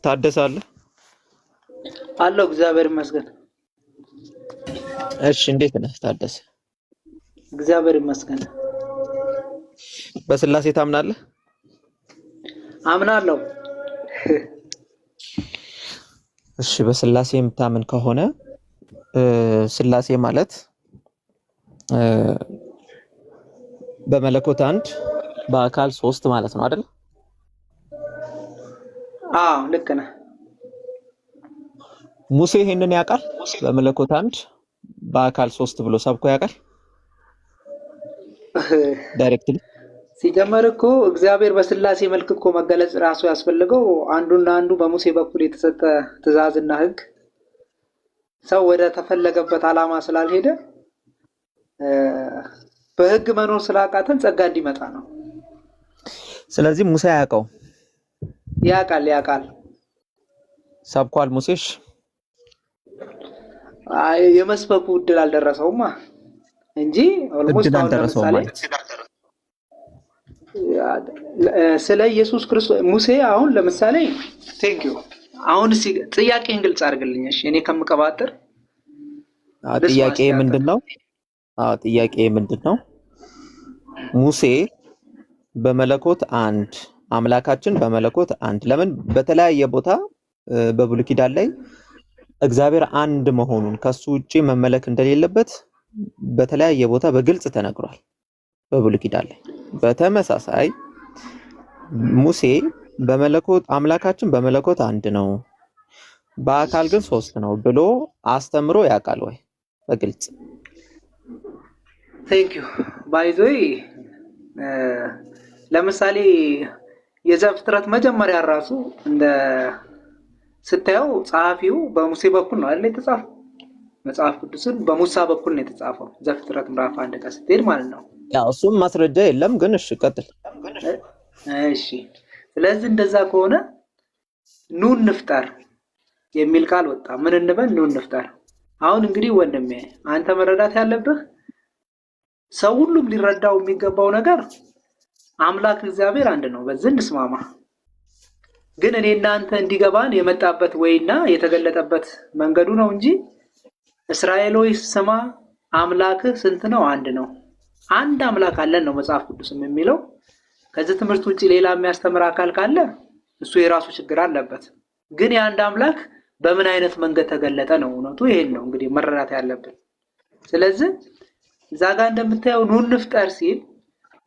ታደሳለ አለው እግዚአብሔር ይመስገን። እሺ እንዴት ነህ ታደሰ? እግዚአብሔር ይመስገን። በስላሴ ታምናለህ? አምናለሁ። እሺ በስላሴ የምታምን ከሆነ ስላሴ ማለት በመለኮት አንድ በአካል ሶስት ማለት ነው አይደል? ልክ ነህ። ሙሴ ይሄንን ያውቃል? በመለኮት አንድ በአካል ሶስት ብሎ ሰብኮ ያውቃል? ዳይሬክትሊ ሲጀመር እኮ እግዚአብሔር በስላሴ መልክ እኮ መገለጽ ራሱ ያስፈልገው አንዱና አንዱ በሙሴ በኩል የተሰጠ ትእዛዝና ሕግ ሰው ወደ ተፈለገበት ዓላማ ስላልሄደ በሕግ መኖር ስላቃተን ጸጋ እንዲመጣ ነው። ስለዚህ ሙሴ ያውቀው ያውቃል። ሰብኳል ሙሴሽ? የመስበኩ እድል አልደረሰውማ እንጂ ኦልሞስት አልደረሰውም ማለት ስለ ኢየሱስ ክርስቶስ ሙሴ አሁን ለምሳሌ ቴንክ ዩ አሁን ጥያቄን ግልጽ አድርግልኝ እሺ። እኔ ከምቀባጥር ጥያቄ ምንድነው? ጥያቄ ምንድነው? ሙሴ በመለኮት አንድ አምላካችን በመለኮት አንድ ለምን በተለያየ ቦታ በብሉይ ኪዳን ላይ እግዚአብሔር አንድ መሆኑን ከሱ ውጪ መመለክ እንደሌለበት በተለያየ ቦታ በግልጽ ተነግሯል በብሉይ ኪዳን ላይ። በተመሳሳይ ሙሴ በመለኮት አምላካችን በመለኮት አንድ ነው በአካል ግን ሶስት ነው ብሎ አስተምሮ ያውቃል ወይ? በግልጽ ቴንክ ዩ ባይ ዘ ዌይ ለምሳሌ የዘፍጥረት መጀመሪያ ራሱ እንደ ስታየው ጸሐፊው በሙሴ በኩል ነው አይደል የተጻፈው? መጽሐፍ ቅዱስን በሙሳ በኩል ነው የተጻፈው ዘፍጥረት ምዕራፍ 1 ጋር ስትሄድ ማለት ነው። ያው እሱም ማስረጃ የለም ግን እሺ ቀጥል። እሺ ስለዚህ እንደዛ ከሆነ ኑ እንፍጠር የሚል ቃል ወጣ። ምን እንበል? ኑ እንፍጠር። አሁን እንግዲህ ወንድሜ አንተ መረዳት ያለብህ ሰው ሁሉም ሊረዳው የሚገባው ነገር አምላክ እግዚአብሔር አንድ ነው። በዚህ እንስማማ። ግን እኔ እናንተ እንዲገባን የመጣበት ወይና የተገለጠበት መንገዱ ነው እንጂ እስራኤል ሆይ ስማ አምላክህ ስንት ነው? አንድ ነው። አንድ አምላክ አለን ነው መጽሐፍ ቅዱስም የሚለው። ከዚህ ትምህርት ውጪ ሌላ የሚያስተምር አካል ካለ እሱ የራሱ ችግር አለበት። ግን የአንድ አምላክ በምን አይነት መንገድ ተገለጠ ነው እውነቱ። ይሄን ነው እንግዲህ መረዳት ያለብን። ስለዚህ እዛ ጋር እንደምታየው ኑ እንፍጠር ሲል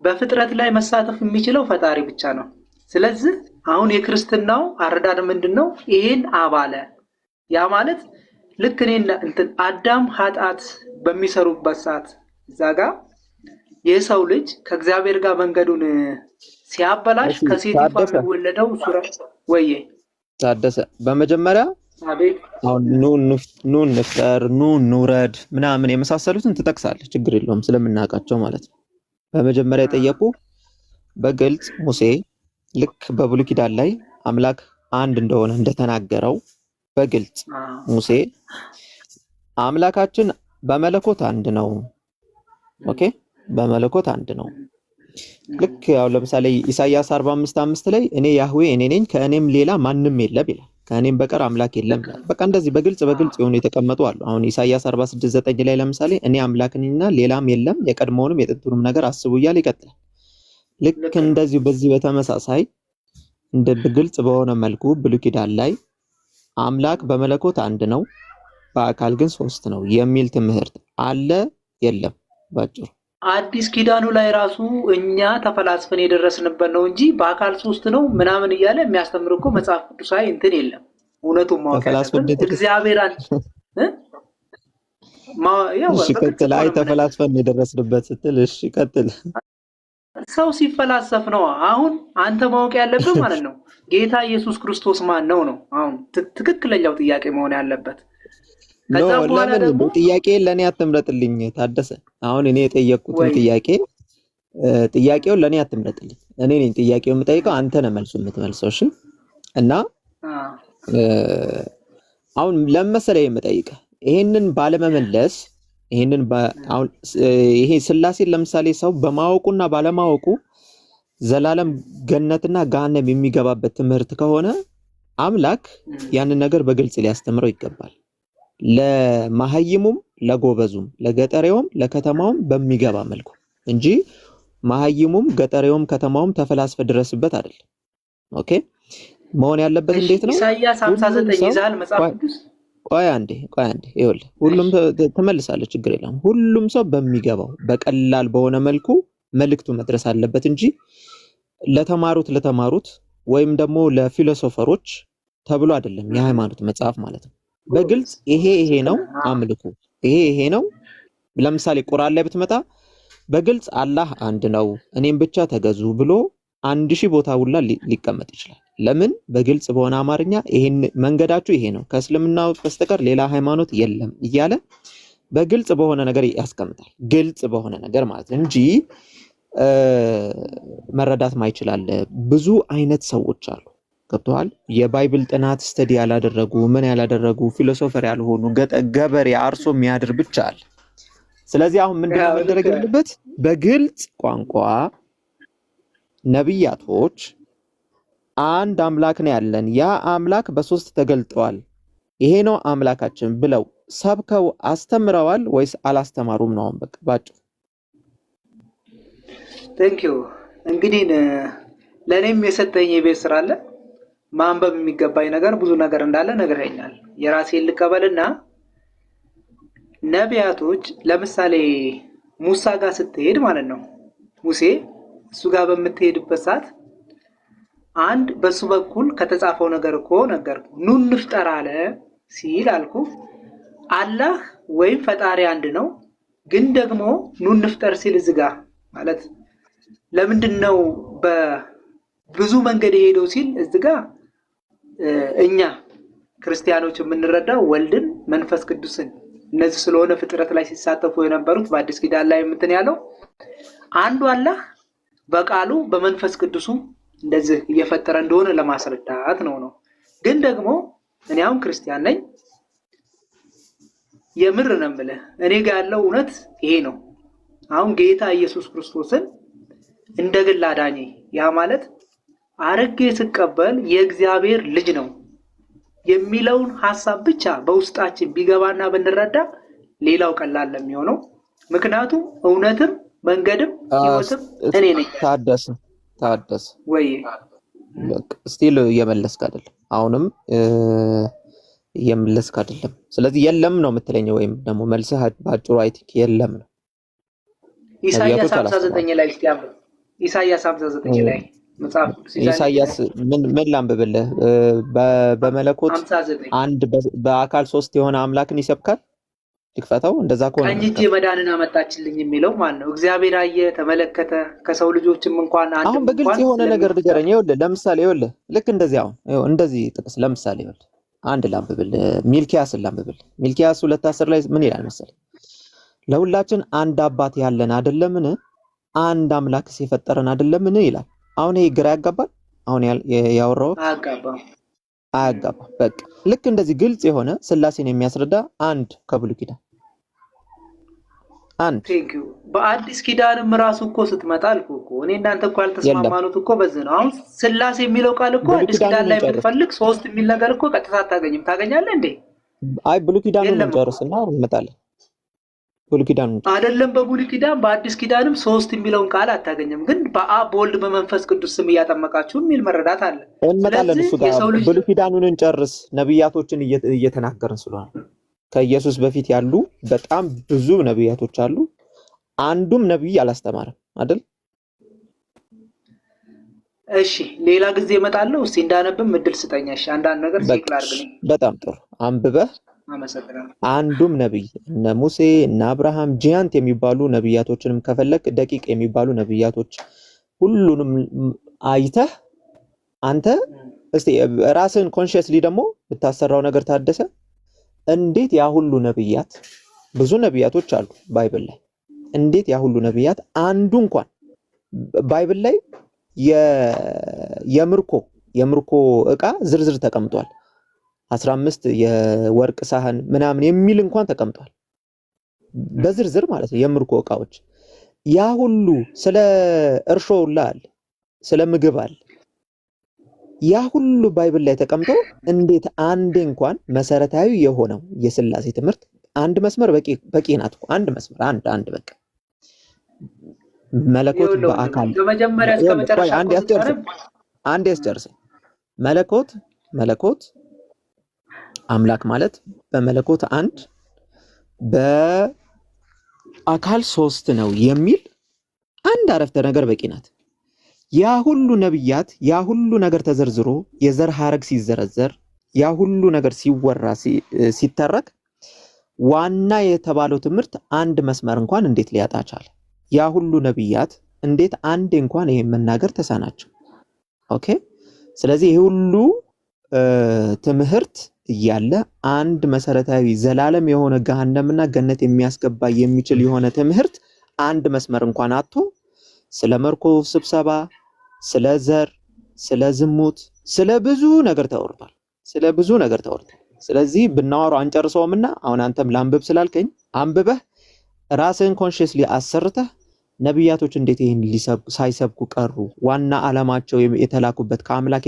በፍጥረት ላይ መሳተፍ የሚችለው ፈጣሪ ብቻ ነው። ስለዚህ አሁን የክርስትናው አረዳድ ምንድነው? ይሄን አባለ ያ ማለት ልክ እኔና አዳም ኃጢአት በሚሰሩበት ሰዓት እዛ ጋር የሰው ልጅ ከእግዚአብሔር ጋር መንገዱን ሲያበላሽ ከሴቲቷ የሚወለደው ሱራ ወይ ታደሰ በመጀመሪያ አቤት አሁን ኑ እንፍጠር ኑ እንውረድ ምናምን የመሳሰሉትን ትጠቅሳለህ። ችግር የለውም ስለምናውቃቸው ማለት ነው። በመጀመሪያ የጠየቁ በግልጽ ሙሴ ልክ በብሉይ ኪዳን ላይ አምላክ አንድ እንደሆነ እንደተናገረው በግልጽ ሙሴ አምላካችን በመለኮት አንድ ነው። ኦኬ በመለኮት አንድ ነው። ልክ ያው ለምሳሌ ኢሳይያስ 45:5 ላይ እኔ ያህዌ እኔ ነኝ ከእኔም ሌላ ማንም የለም ይላል። ከእኔም በቀር አምላክ የለም ይላል። በቃ እንደዚህ በግልጽ የሆኑ የተቀመጡ አሉ። አሁን ኢሳይያስ 46:9 ላይ ለምሳሌ እኔ አምላክ ነኝና ሌላም የለም የቀድሞውንም የጥንቱንም ነገር አስቡ እያለ ይቀጥላል። ልክ እንደዚህ በዚህ በተመሳሳይ እንደ በግልጽ በሆነ መልኩ ብሉይ ኪዳን ላይ አምላክ በመለኮት አንድ ነው በአካል ግን ሶስት ነው የሚል ትምህርት አለ የለም? ባጭሩ አዲስ ኪዳኑ ላይ ራሱ እኛ ተፈላስፈን የደረስንበት ነው እንጂ በአካል ሶስት ነው ምናምን እያለ የሚያስተምር እኮ መጽሐፍ ቅዱሳዊ እንትን የለም። እውነቱን ማወቅ ያለብን እግዚአብሔር እሺ ቀጥል። አይ ተፈላስፈን የደረስንበት ስትል እሺ ቀጥል። ሰው ሲፈላሰፍ ነው። አሁን አንተ ማወቅ ያለብህ ማለት ነው ጌታ ኢየሱስ ክርስቶስ ማን ነው ነው አሁን ትክክለኛው ጥያቄ መሆን ያለበት። ከዛ በኋላ ደግሞ ጥያቄ ለኔ አትምረጥልኝ ታደሰ። አሁን እኔ የጠየቅኩትን ጥያቄውን ለኔ አትምረጥልኝ። እኔ ነኝ ጥያቄውን የምጠይቀው፣ አንተ ነህ መልሱ የምትመልሰው። እሺ እና አሁን ለምሳሌ የምጠይቀህ ይሄንን ባለመመለስ አሁን ይሄ ስላሴን ለምሳሌ ሰው በማወቁና ባለማወቁ ዘላለም ገነትና ገሃነም የሚገባበት ትምህርት ከሆነ አምላክ ያንን ነገር በግልጽ ሊያስተምረው ይገባል። ለማህይሙም ለጎበዙም ለገጠሬውም ለከተማውም በሚገባ መልኩ እንጂ ማህይሙም ገጠሬውም ከተማውም ተፈላስፈ ድረስበት አይደለም። ኦኬ መሆን ያለበት እንዴት ነው? ኢሳይያስ 59 ይዛል መጽሐፍ ቅዱስ። ቆይ አንዴ ይኸውልህ፣ ሁሉም ተመልሳለህ፣ ችግር የለም። ሁሉም ሰው በሚገባው በቀላል በሆነ መልኩ መልእክቱ መድረስ አለበት እንጂ ለተማሩት ወይም ደግሞ ለፊሎሶፈሮች ተብሎ አይደለም የሃይማኖት መጽሐፍ ማለት ነው። በግልጽ ይሄ ነው አምልኩ፣ ይሄ ነው። ለምሳሌ ቁርአን ላይ ብትመጣ በግልጽ አላህ አንድ ነው እኔም ብቻ ተገዙ ብሎ 1000 ቦታ ሁላ ሊቀመጥ ይችላል። ለምን? በግልጽ በሆነ አማርኛ ይሄን መንገዳችሁ ይሄ ነው ከእስልምና በስተቀር ሌላ ሃይማኖት የለም እያለ በግልጽ በሆነ ነገር ያስቀምጣል። ግልጽ በሆነ ነገር ማለት እንጂ መረዳት ማይችላል። ብዙ አይነት ሰዎች አሉ። ገብተዋል። የባይብል ጥናት ስተዲ ያላደረጉ ምን ያላደረጉ ፊሎሶፈር ያልሆኑ ገበሬ አርሶ የሚያድር ብቻ አለ። ስለዚህ አሁን ምንድነው መደረግ ያለበት? በግልጽ ቋንቋ ነብያቶች አንድ አምላክ ነው ያለን፣ ያ አምላክ በሶስት ተገልጠዋል፣ ይሄ ነው አምላካችን ብለው ሰብከው አስተምረዋል ወይስ አላስተማሩም ነው? በቃ ባጭሩ። ቴንኪው። እንግዲህ ለኔም የሰጠኝ የቤት ስራ አለ። ማንበብ የሚገባኝ ነገር ብዙ ነገር እንዳለ ነግረኛል። የራሴን ልቀበልና ነቢያቶች ለምሳሌ ሙሳ ጋር ስትሄድ ማለት ነው፣ ሙሴ እሱ ጋር በምትሄድበት ሰዓት አንድ በሱ በኩል ከተጻፈው ነገር እኮ ነገርኩ። ኑ እንፍጠር አለ ሲል አልኩ። አላህ ወይም ፈጣሪ አንድ ነው፣ ግን ደግሞ ኑ እንፍጠር ሲል እዚህ ጋር ማለት ለምንድነው በብዙ መንገድ የሄደው ሲል እዚህ ጋር እኛ ክርስቲያኖች የምንረዳው ወልድን መንፈስ ቅዱስን እነዚህ ስለሆነ ፍጥረት ላይ ሲሳተፉ የነበሩት በአዲስ ኪዳን ላይ እንትን ያለው አንዱ አላህ በቃሉ በመንፈስ ቅዱሱ እንደዚህ እየፈጠረ እንደሆነ ለማስረዳት ነው። ግን ደግሞ እኔ አሁን ክርስቲያን ነኝ፣ የምር ነው የምልህ፣ እኔ ጋር ያለው እውነት ይሄ ነው። አሁን ጌታ ኢየሱስ ክርስቶስን እንደግል አዳኜ ያ ማለት አረጌ ስቀበል የእግዚአብሔር ልጅ ነው የሚለውን ሐሳብ ብቻ በውስጣችን ቢገባና ብንረዳ ሌላው ቀላል ለሚሆነው። ምክንያቱም እውነትም መንገድም ሕይወትም እኔ ነኝ። ታደሰ ወይ በቃ ስቲል እየመለስክ አይደለም፣ አሁንም እየመለስክ አይደለም። ስለዚህ የለም ነው የምትለኝ ወይም ደግሞ መልስህ ባጭሩ አይ ቲንክ የለም ነው። ኢሳይያስ 59 ላይ እስቲ አምጥ። ኢሳይያስ 59 ላይ መጽሐፍ ኢሳይያስ ምን ላንብብልህ? በመለኮት 59 አንድ በአካል ሶስት የሆነ አምላክን ይሰብካል። ልክፈታው እንደዛ ከሆነ ቀኝ እጄ መዳንን አመጣችልኝ የሚለው ማን ነው? እግዚአብሔር አየ ተመለከተ፣ ከሰው ልጆችም እንኳን አንድ አሁን በግልጽ የሆነ ነገር ንገረኝ። ይኸውልህ ለምሳሌ ይኸውልህ ልክ እንደዚህ አሁን እንደዚህ ጥቅስ ለምሳሌ ይኸውልህ አንድ ላንብብልህ፣ ሚልኪያስን ላንብብልህ። ሚልኪያስ 2:10 ላይ ምን ይላል መሰለህ? ለሁላችን አንድ አባት ያለን አይደለምን? አንድ አምላክስ የፈጠረን አይደለምን ይላል። አሁን ይሄ ግራ ያጋባል። አሁን ያወራው አያጋባም። በቃ ልክ እንደዚህ ግልጽ የሆነ ስላሴን የሚያስረዳ አንድ ከብሉይ ኪዳን አንድ ቴንኪው። በአዲስ ኪዳንም ራሱ እኮ ስትመጣ አልኩ እኮ እኔ እናንተ እኮ ያልተስማማኑት እኮ በዚህ ነው። አሁን ስላሴ የሚለው ቃል እኮ አዲስ ኪዳን ላይ ብትፈልግ ሶስት የሚል ነገር እኮ ቀጥታ አታገኝም። ታገኛለህ እንዴ? አይ ብሉይ ኪዳኑን እንጨርስና እንመጣለን። ብሉይ ኪዳን አይደለም፣ በብሉይ ኪዳን በአዲስ ኪዳንም ሶስት የሚለውን ቃል አታገኝም። ግን በአብ በወልድ በመንፈስ ቅዱስ ስም እያጠመቃችሁ የሚል መረዳት አለ። እንመጣለን እሱ ጋር። ብሉይ ኪዳኑን እንጨርስ። ነብያቶችን እየተናገርን ስለሆነ ከኢየሱስ በፊት ያሉ በጣም ብዙ ነብያቶች አሉ። አንዱም ነብይ አላስተማረም አይደል? እሺ ሌላ ጊዜ እመጣለሁ። እስቲ እንዳነብም እድል ስጠኝ። እሺ አንዳንድ ነገር ሲክል አድርግልኝ። በጣም ጥሩ አንብበህ አንዱም ነብይ እነ ሙሴ እነ አብርሃም ጂያንት የሚባሉ ነብያቶችንም ከፈለክ ደቂቅ የሚባሉ ነብያቶች ሁሉንም አይተህ አንተ እስቲ ራስን ኮንሺየስሊ ደግሞ ብታሰራው ነገር ታደሰ እንዴት ያ ሁሉ ነብያት ብዙ ነብያቶች አሉ ባይብል ላይ እንዴት ያ ሁሉ ነብያት አንዱ እንኳን ባይብል ላይ የምርኮ ዕቃ ዝርዝር ተቀምጧል 15 የወርቅ ሳህን ምናምን የሚል እንኳን ተቀምጧል በዝርዝር ማለት ነው የምርኮ ዕቃዎች ያ ሁሉ ስለ እርሾ አለ ስለ ምግብ አለ ያ ሁሉ ባይብል ላይ ተቀምጦ እንዴት አንድ እንኳን መሰረታዊ የሆነው የሥላሴ ትምህርት አንድ መስመር በቂ ናት እኮ አንድ መስመር አንድ በቃ መለኮት በአካል በመጀመሪያ እስከ መጨረሻ አንድ ያስጨርሰኝ። መለኮት አምላክ ማለት በመለኮት አንድ በአካል ሶስት ነው የሚል አንድ አረፍተ ነገር በቂ ናት። ያ ሁሉ ነብያት ያ ሁሉ ነገር ተዘርዝሮ የዘር ሐረግ ሲዘረዘር ያ ሁሉ ነገር ሲወራ ሲተረክ ዋና የተባለው ትምህርት አንድ መስመር እንኳን እንዴት ሊያጣ ቻለ? ያ ሁሉ ነብያት እንዴት አንድ እንኳን ይሄን መናገር ተሳናቸው? ኦኬ። ስለዚህ ይሄ ሁሉ ትምህርት እያለ አንድ መሰረታዊ ዘላለም የሆነ ገሃነምና ገነት የሚያስገባ የሚችል የሆነ ትምህርት አንድ መስመር እንኳን አጥቶ ስለ መርኮቭ ስብሰባ፣ ስለ ዘር፣ ስለ ዝሙት፣ ስለ ብዙ ነገር ተወርቷል። ስለዚህ ብናወራው አንጨርሰውምና አሁን አንተም ላንብብ ስላልከኝ አንብበህ ራስህን ኮንሺየስሊ አሰርተህ ነብያቶች እንዴት ይሄን ሳይሰብኩ ቀሩ? ዋና ዓላማቸው የተላኩበት ከአምላክ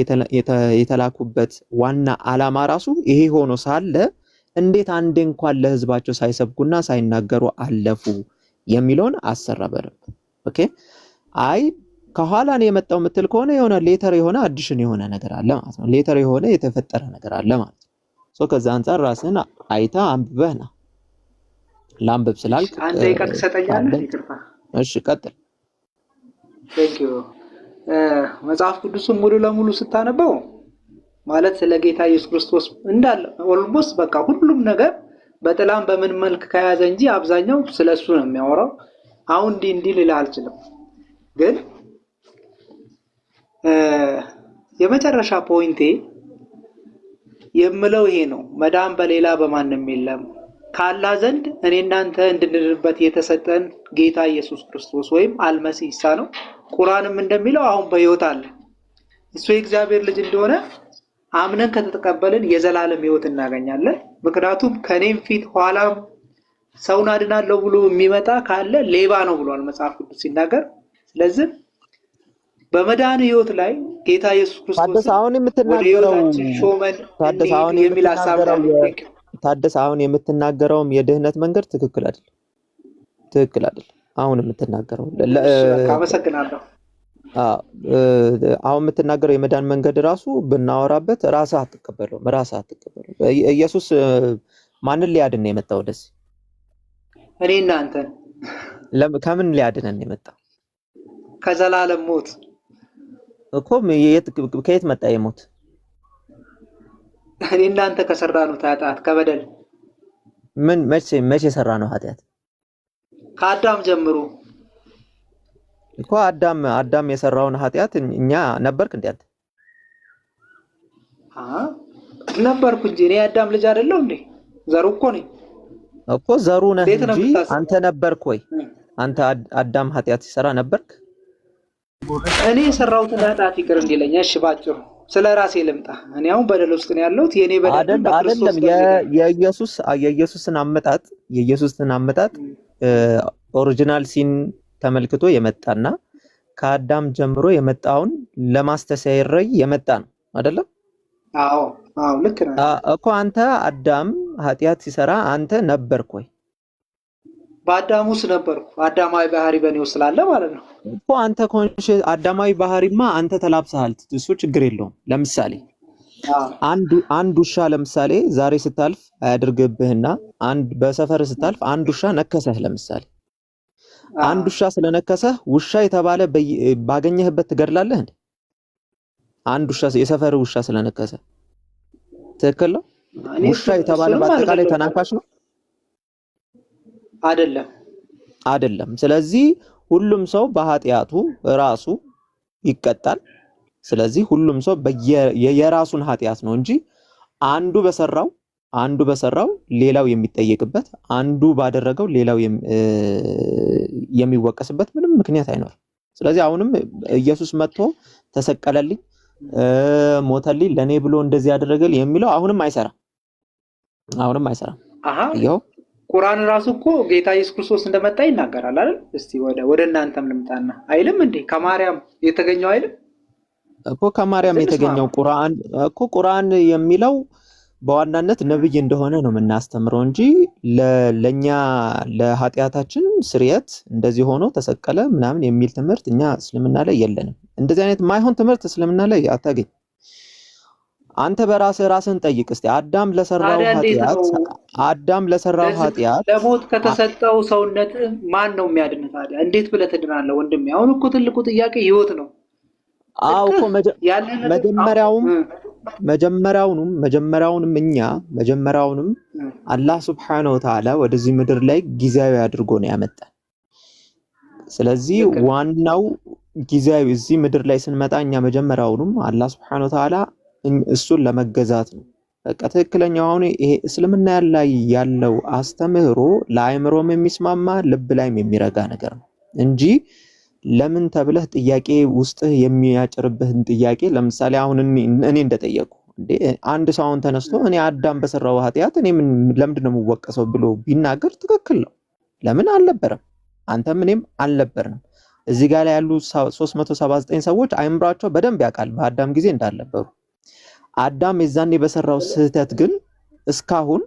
የተላኩበት ዋና ዓላማ ራሱ ይሄ ሆኖ ሳለ እንዴት አንድ እንኳን ለህዝባቸው ሳይሰብኩና ሳይናገሩ አለፉ የሚለውን አሰረበረብ። ኦኬ። አይ ከኋላ ነው የመጣው ምትል ከሆነ የሆነ ሌተር የሆነ አዲሽን የሆነ ነገር አለ ማለት ነው። ሌተር የሆነ የተፈጠረ ነገር አለ ማለት ነው። ከዛ አንፃር ራስህን አይታ አንብበህና ላንብብ ስላልክ አንተ ይቀጥ ሰጠኛለህ። ይቅርታ። እሺ ቀጥል። ቴንክ ዩ። መጽሐፍ ቅዱስን ሙሉ ለሙሉ ስታነበው ማለት ስለ ጌታ ኢየሱስ ክርስቶስ እንዳለ ኦልሞስት በቃ ሁሉም ነገር በጥላም በምን መልክ ከያዘ እንጂ አብዛኛው ስለሱ ነው የሚያወራው። አሁን እንዲህ ልልህ አልችልም፣ ግን የመጨረሻ ፖይንቴ የምለው ይሄ ነው። መዳን በሌላ በማንም የለም ካላ ዘንድ እኔ እናንተ እንድንድንበት የተሰጠን ጌታ ኢየሱስ ክርስቶስ ወይም አልመሲህ ኢሳ ነው። ቁርአንም እንደሚለው አሁን በሕይወት አለ። እሱ የእግዚአብሔር ልጅ እንደሆነ አምነን ከተቀበልን የዘላለም ሕይወት እናገኛለን። ምክንያቱም ከኔም ፊት ኋላም ሰውን አድናለሁ ብሎ የሚመጣ ካለ ሌባ ነው ብሏል መጽሐፍ ቅዱስ ሲናገር። ስለዚህ በመዳን ሕይወት ላይ ጌታ ኢየሱስ ክርስቶስ አሁን የምትናገረውም የድህነት መንገድ ትክክል አይደል? አሁን የምትናገረው አመሰግናለሁ። አሁን የምትናገረው የመዳን መንገድ ራሱ ብናወራበት ራስህ አትቀበለውም። ኢየሱስ ማንን ሊያድን ነው የመጣው? ወደዚህ እኔ እናንተን ከምን ሊያድነን ነው የመጣው? ከዘላለም ሞት እኮ ከየት መጣ የሞት? እኔ እናንተ ከሰራነው ኃጢአት ከበደል ምን መቼ የሰራነው ኃጢአት? ከአዳም ጀምሮ እኮ አዳም የሰራውን ኃጢአት እኛ ነበርክ እንዴ አንተ? ነበርኩ እንጂ እኔ አዳም ልጅ አይደለሁ እንዴ? ዘሩ እኮ ነኝ እኮ ዘሩ ነህ እንጂ አንተ ነበርክ ወይ? አንተ አዳም ኃጢአት ሲሰራ ነበርክ? እኔ የሰራሁትን ኃጢአት ይቅር እንዲለኝ እሺ፣ ባጭሩ ስለራሴ ልምጣ። እኔ አሁን በደል ውስጥ ነው ያለሁት። የኔ በደል አይደለም የኢየሱስን አመጣጥ ኦሪጂናል ሲን ተመልክቶ የመጣና ከአዳም ጀምሮ የመጣውን ለማስተሰረይ የመጣ ነው አይደለም? አዎ ልክ ነህ እኮ። አንተ አዳም ኃጢአት ሲሰራ አንተ ነበርክ ወይ? በአዳም ውስጥ ነበርኩ። አዳማዊ ባህሪ በኔ ውስጥ ስላለ ማለት ነው እኮ። አንተ አዳማዊ ባህሪማ አንተ ተላብሰሃል። እሱ ችግር የለውም። ለምሳሌ አንድ ውሻ ለምሳሌ ዛሬ ስታልፍ አያድርግብህና በሰፈር ስታልፍ አንድ ውሻ ነከሰህ። ለምሳሌ አንድ ውሻ ስለነከሰህ ውሻ የተባለ ባገኘህበት ትገድላለህ እንዴ? አንድ ውሻ የሰፈር ውሻ ስለነከሰ ትክክል ነው? ውሻ የተባለ በአጠቃላይ ተናካሽ ነው አይደለም። ስለዚህ ሁሉም ሰው በኃጢአቱ ራሱ ይቀጣል። ስለዚህ ሁሉም ሰው የራሱን ኃጢአት ነው እንጂ አንዱ በሰራው ሌላው የሚጠየቅበት፣ አንዱ ባደረገው ሌላው የሚወቀስበት ምንም ምክንያት አይኖርም። ስለዚህ አሁንም ኢየሱስ መጥቶ ተሰቀለልኝ፣ ሞተልኝ፣ ለኔ ብሎ እንደዚህ ያደረገልኝ የሚለው አሁንም አይሰራም። ይኸው ቁርአን ራሱ እኮ ጌታ ኢየሱስ ክርስቶስ እንደመጣ ይናገራል አይደል? እስቲ ወደ እናንተም ልምጣና አይልም እንዴ? ከማርያም የተገኘው አይልም? እኮ ከማርያም የተገኘው ቁርአን የሚለው በዋናነት ነብይ እንደሆነ ነው የምናስተምረው እንጂ ለኛ ለኃጢአታችን ስርየት እንደዚህ ሆኖ ተሰቀለ ምናምን የሚል ትምህርት እኛ እስልምና ላይ የለንም። እንደዚህ አይነት ማይሆን ትምህርት እስልምና ላይ አታገኝ። አንተ ራስህን ጠይቅ እስቲ። አዳም ለሰራው ኃጢአት ለሞት ከተሰጠው ሰውነት ማን ነው የሚያድን ታዲያ? እንዴት ብለህ ትድናለህ ወንድሜ? አሁን እኮ ትልቁ ጥያቄ ህይወት ነው። አዎ እኮ መጀመሪያውንም አላህ Subhanahu Wa Ta'ala ወደዚህ ምድር ላይ ጊዜያዊ አድርጎ ነው ያመጣን። ስለዚህ ዋናው ጊዜያዊ እዚህ ምድር ላይ ስንመጣ እኛ መጀመሪያውንም አላህ Subhanahu Wa Ta'ala እሱን ለመገዛት ነው። በቃ ትክክለኛው አሁን ይሄ እስልምና ላይ ያለው አስተምህሮ ለአእምሮም የሚስማማ ልብ ላይም የሚረጋ ነገር ነው እንጂ ለምን ተብለህ ጥያቄ ውስጥ የሚያጭርብህን ጥያቄ ለምሳሌ አሁን እኔ እንደጠየቁ እንዴ አንድ ሰው አሁን ተነስቶ እኔ አዳም በሰራው ኃጢአት እኔ ለምንድን ነው የምወቀሰው ብሎ ቢናገር ትክክል ነው። ለምን አልነበረም? አንተም እኔም አልነበርንም። እዚህ ጋር ላይ ያሉ 379 ሰዎች አይምራቸው በደንብ ያውቃል በአዳም ጊዜ እንዳልነበሩ። አዳም የዛኔ በሰራው ስህተት ግን እስካሁን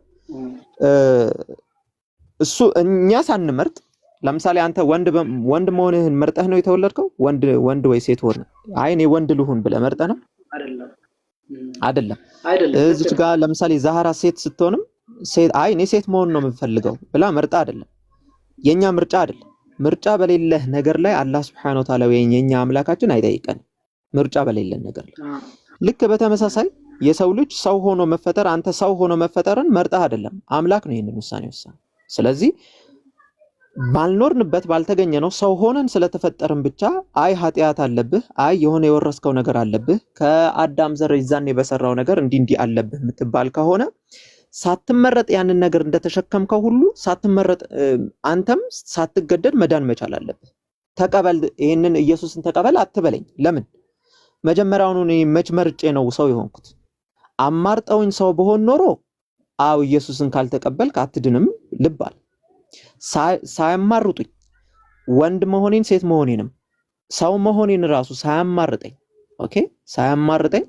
እሱ እኛ ሳንመርጥ ለምሳሌ አንተ ወንድ መሆንህን መርጠህ ነው የተወለድከው? ወንድ ወይ ሴት ሆነ አይ እኔ ወንድ ልሁን ብለህ መርጠህ ነው? አይደለም። እዚህ ጋር ለምሳሌ ዛህራ ሴት ስትሆንም ሴት አይ እኔ ሴት መሆን ነው የምፈልገው ብላ መርጣ አይደለም። የኛ ምርጫ አይደለም። ምርጫ በሌለህ ነገር ላይ አላህ Subhanahu Wa Ta'ala የኛ አምላካችን አይጠይቀን ምርጫ በሌለን ነገር ላይ። ልክ በተመሳሳይ የሰው ልጅ ሰው ሆኖ መፈጠር አንተ ሰው ሆኖ መፈጠርን መርጠህ አይደለም አምላክ ነው ይሄንን ውሳኔ ወሰነው። ስለዚህ ባልኖርንበት ባልተገኘ ነው ሰው ሆነን ስለተፈጠርን ብቻ አይ ኃጢአት አለብህ አይ የሆነ የወረስከው ነገር አለብህ ከአዳም ዘር ይዛኔ በሰራው ነገር እንዲህ አለብህ የምትባል ከሆነ ሳትመረጥ ያንን ነገር እንደተሸከምከው ሁሉ ሳትመረጥ አንተም ሳትገደድ መዳን መቻል አለብህ። ተቀበል ይሄንን ኢየሱስን ተቀበል አትበለኝ። ለምን መጀመሪያውኑ እኔ መች መርጬ ነው ሰው የሆንኩት? አማርጠውኝ ሰው በሆን ኖሮ አው ኢየሱስን ካልተቀበልክ አትድንም ልባል። ሳያማርጡኝ ወንድ መሆኔን ሴት መሆኔንም ሰው መሆኔን ራሱ ሳያማርጠኝ ሳያማርጠኝ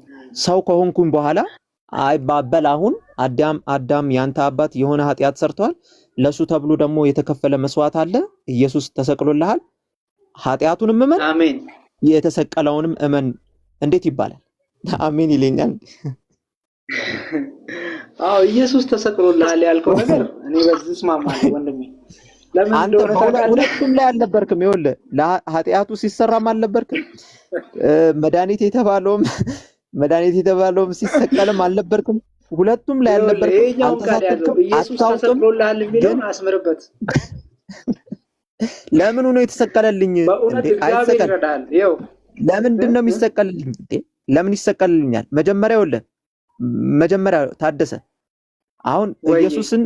ሰው ከሆንኩኝ በኋላ አይ ባበል አሁን አዳም ያንተ አባት የሆነ ኃጢአት ሰርቷል ለሱ ተብሎ ደግሞ የተከፈለ መስዋዕት አለ ኢየሱስ ተሰቅሎልሃል ኃጢአቱንም እመን አሜን የተሰቀለውንም እመን እንዴት ይባላል? አሜን ይለኛል። አዎ ኢየሱስ ተሰቅሎልሃል ያልከው ነገር እኔ በዚህ እስማማለሁ ወንድሜ። ለምን እንደሆነ ሁለቱም ላይ አልነበርክም? ይኸውልህ ለኃጢአቱ ሲሰራም አልነበርክም? መድኃኒት የተባለውም ሲሰቀልም አልነበርክም? ሁለቱም ላይ አልነበርክም? አልተሳተፍክም? ኢየሱስ ተሰቅሎልሃል የሚለውን አስምርበት። ለምን ነው የተሰቀለልኝ? አይሰቀል ለምንድን ነው የሚሰቀልልኝ? ለምን ይሰቀልልኛል? መጀመሪያ ታደሰ አሁን ኢየሱስን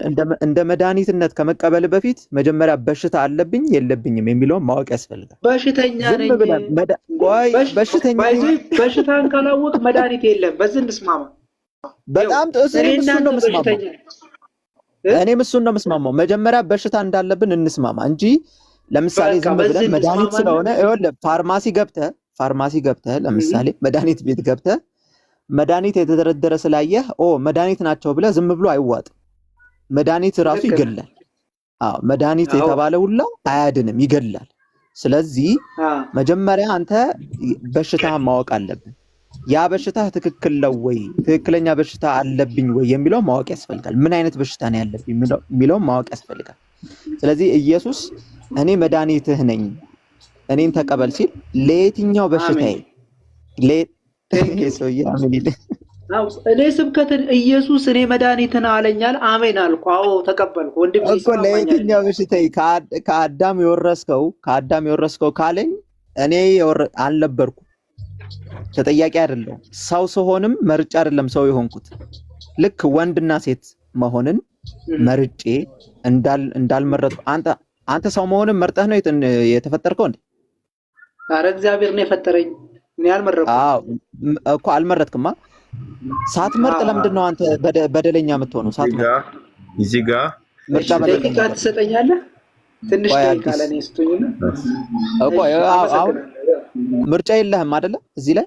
እንደ መድኃኒትነት ከመቀበል በፊት መጀመሪያ በሽታ አለብኝ የለብኝም የሚለውን ማወቅ ያስፈልጋል። በሽተኛ ነኝ በሽታን ካላወቅ መድኃኒት የለም። በዚህ እንስማማ። በጣም እኔም እሱን ነው የምስማማው። መጀመሪያ በሽታ እንዳለብን እንስማማ እንጂ ለምሳሌ ዝም ብለን መድኃኒት ስለሆነ ይኸውልህ ፋርማሲ ገብተህ ለምሳሌ መድኃኒት ቤት ገብተህ መድኃኒት የተደረደረ ስላየህ መድኃኒት ናቸው ብለህ ዝም ብሎ አይዋጥም። መድኃኒት ራሱ ይገላል። መድኃኒት የተባለ ሁላ አያድንም፣ ይገላል። ስለዚህ መጀመሪያ አንተ በሽታ ማወቅ አለብን። ያ በሽታ ትክክል ነው ወይ ትክክለኛ በሽታ አለብኝ ወይ የሚለው ማወቅ ያስፈልጋል። ምን አይነት በሽታ ነው ያለብኝ የሚለው ማወቅ ያስፈልጋል። ስለዚህ ኢየሱስ እኔ መድኃኒትህ ነኝ እኔን ተቀበል ሲል ለየትኛው በሽታዬ እኔ ስብከትን ኢየሱስ እኔ መድኃኒትን አለኛል። አሜን አልኩ። አዎ ተቀበልኩ። ወንድም እኮ ለየትኛው በሽታዬ ከአዳም የወረስከው ካለኝ እኔ አልነበርኩም። ተጠያቂ አይደለም። ሰው ስሆንም መርጬ አይደለም ሰው የሆንኩት። ልክ ወንድና ሴት መሆንን መርጬ እንዳልመረጥኩ አንተ ሰው መሆንን መርጠህ ነው የተፈጠርከው እንዴ? ኧረ እግዚአብሔር ነው የፈጠረኝ። እኔ አልመረጥኩም። እኮ አልመረጥክማ። ሳትመርጥ ለምንድን ነው አንተ በደለኛ የምትሆነው? ሳትመርጥ እዚህ ጋር ደቂቃ ትሰጠኛለህ? ትንሽ ደቂቃ ለኔ ስጡኝና እኮ አሁን ምርጫ የለህም አይደለ? እዚህ ላይ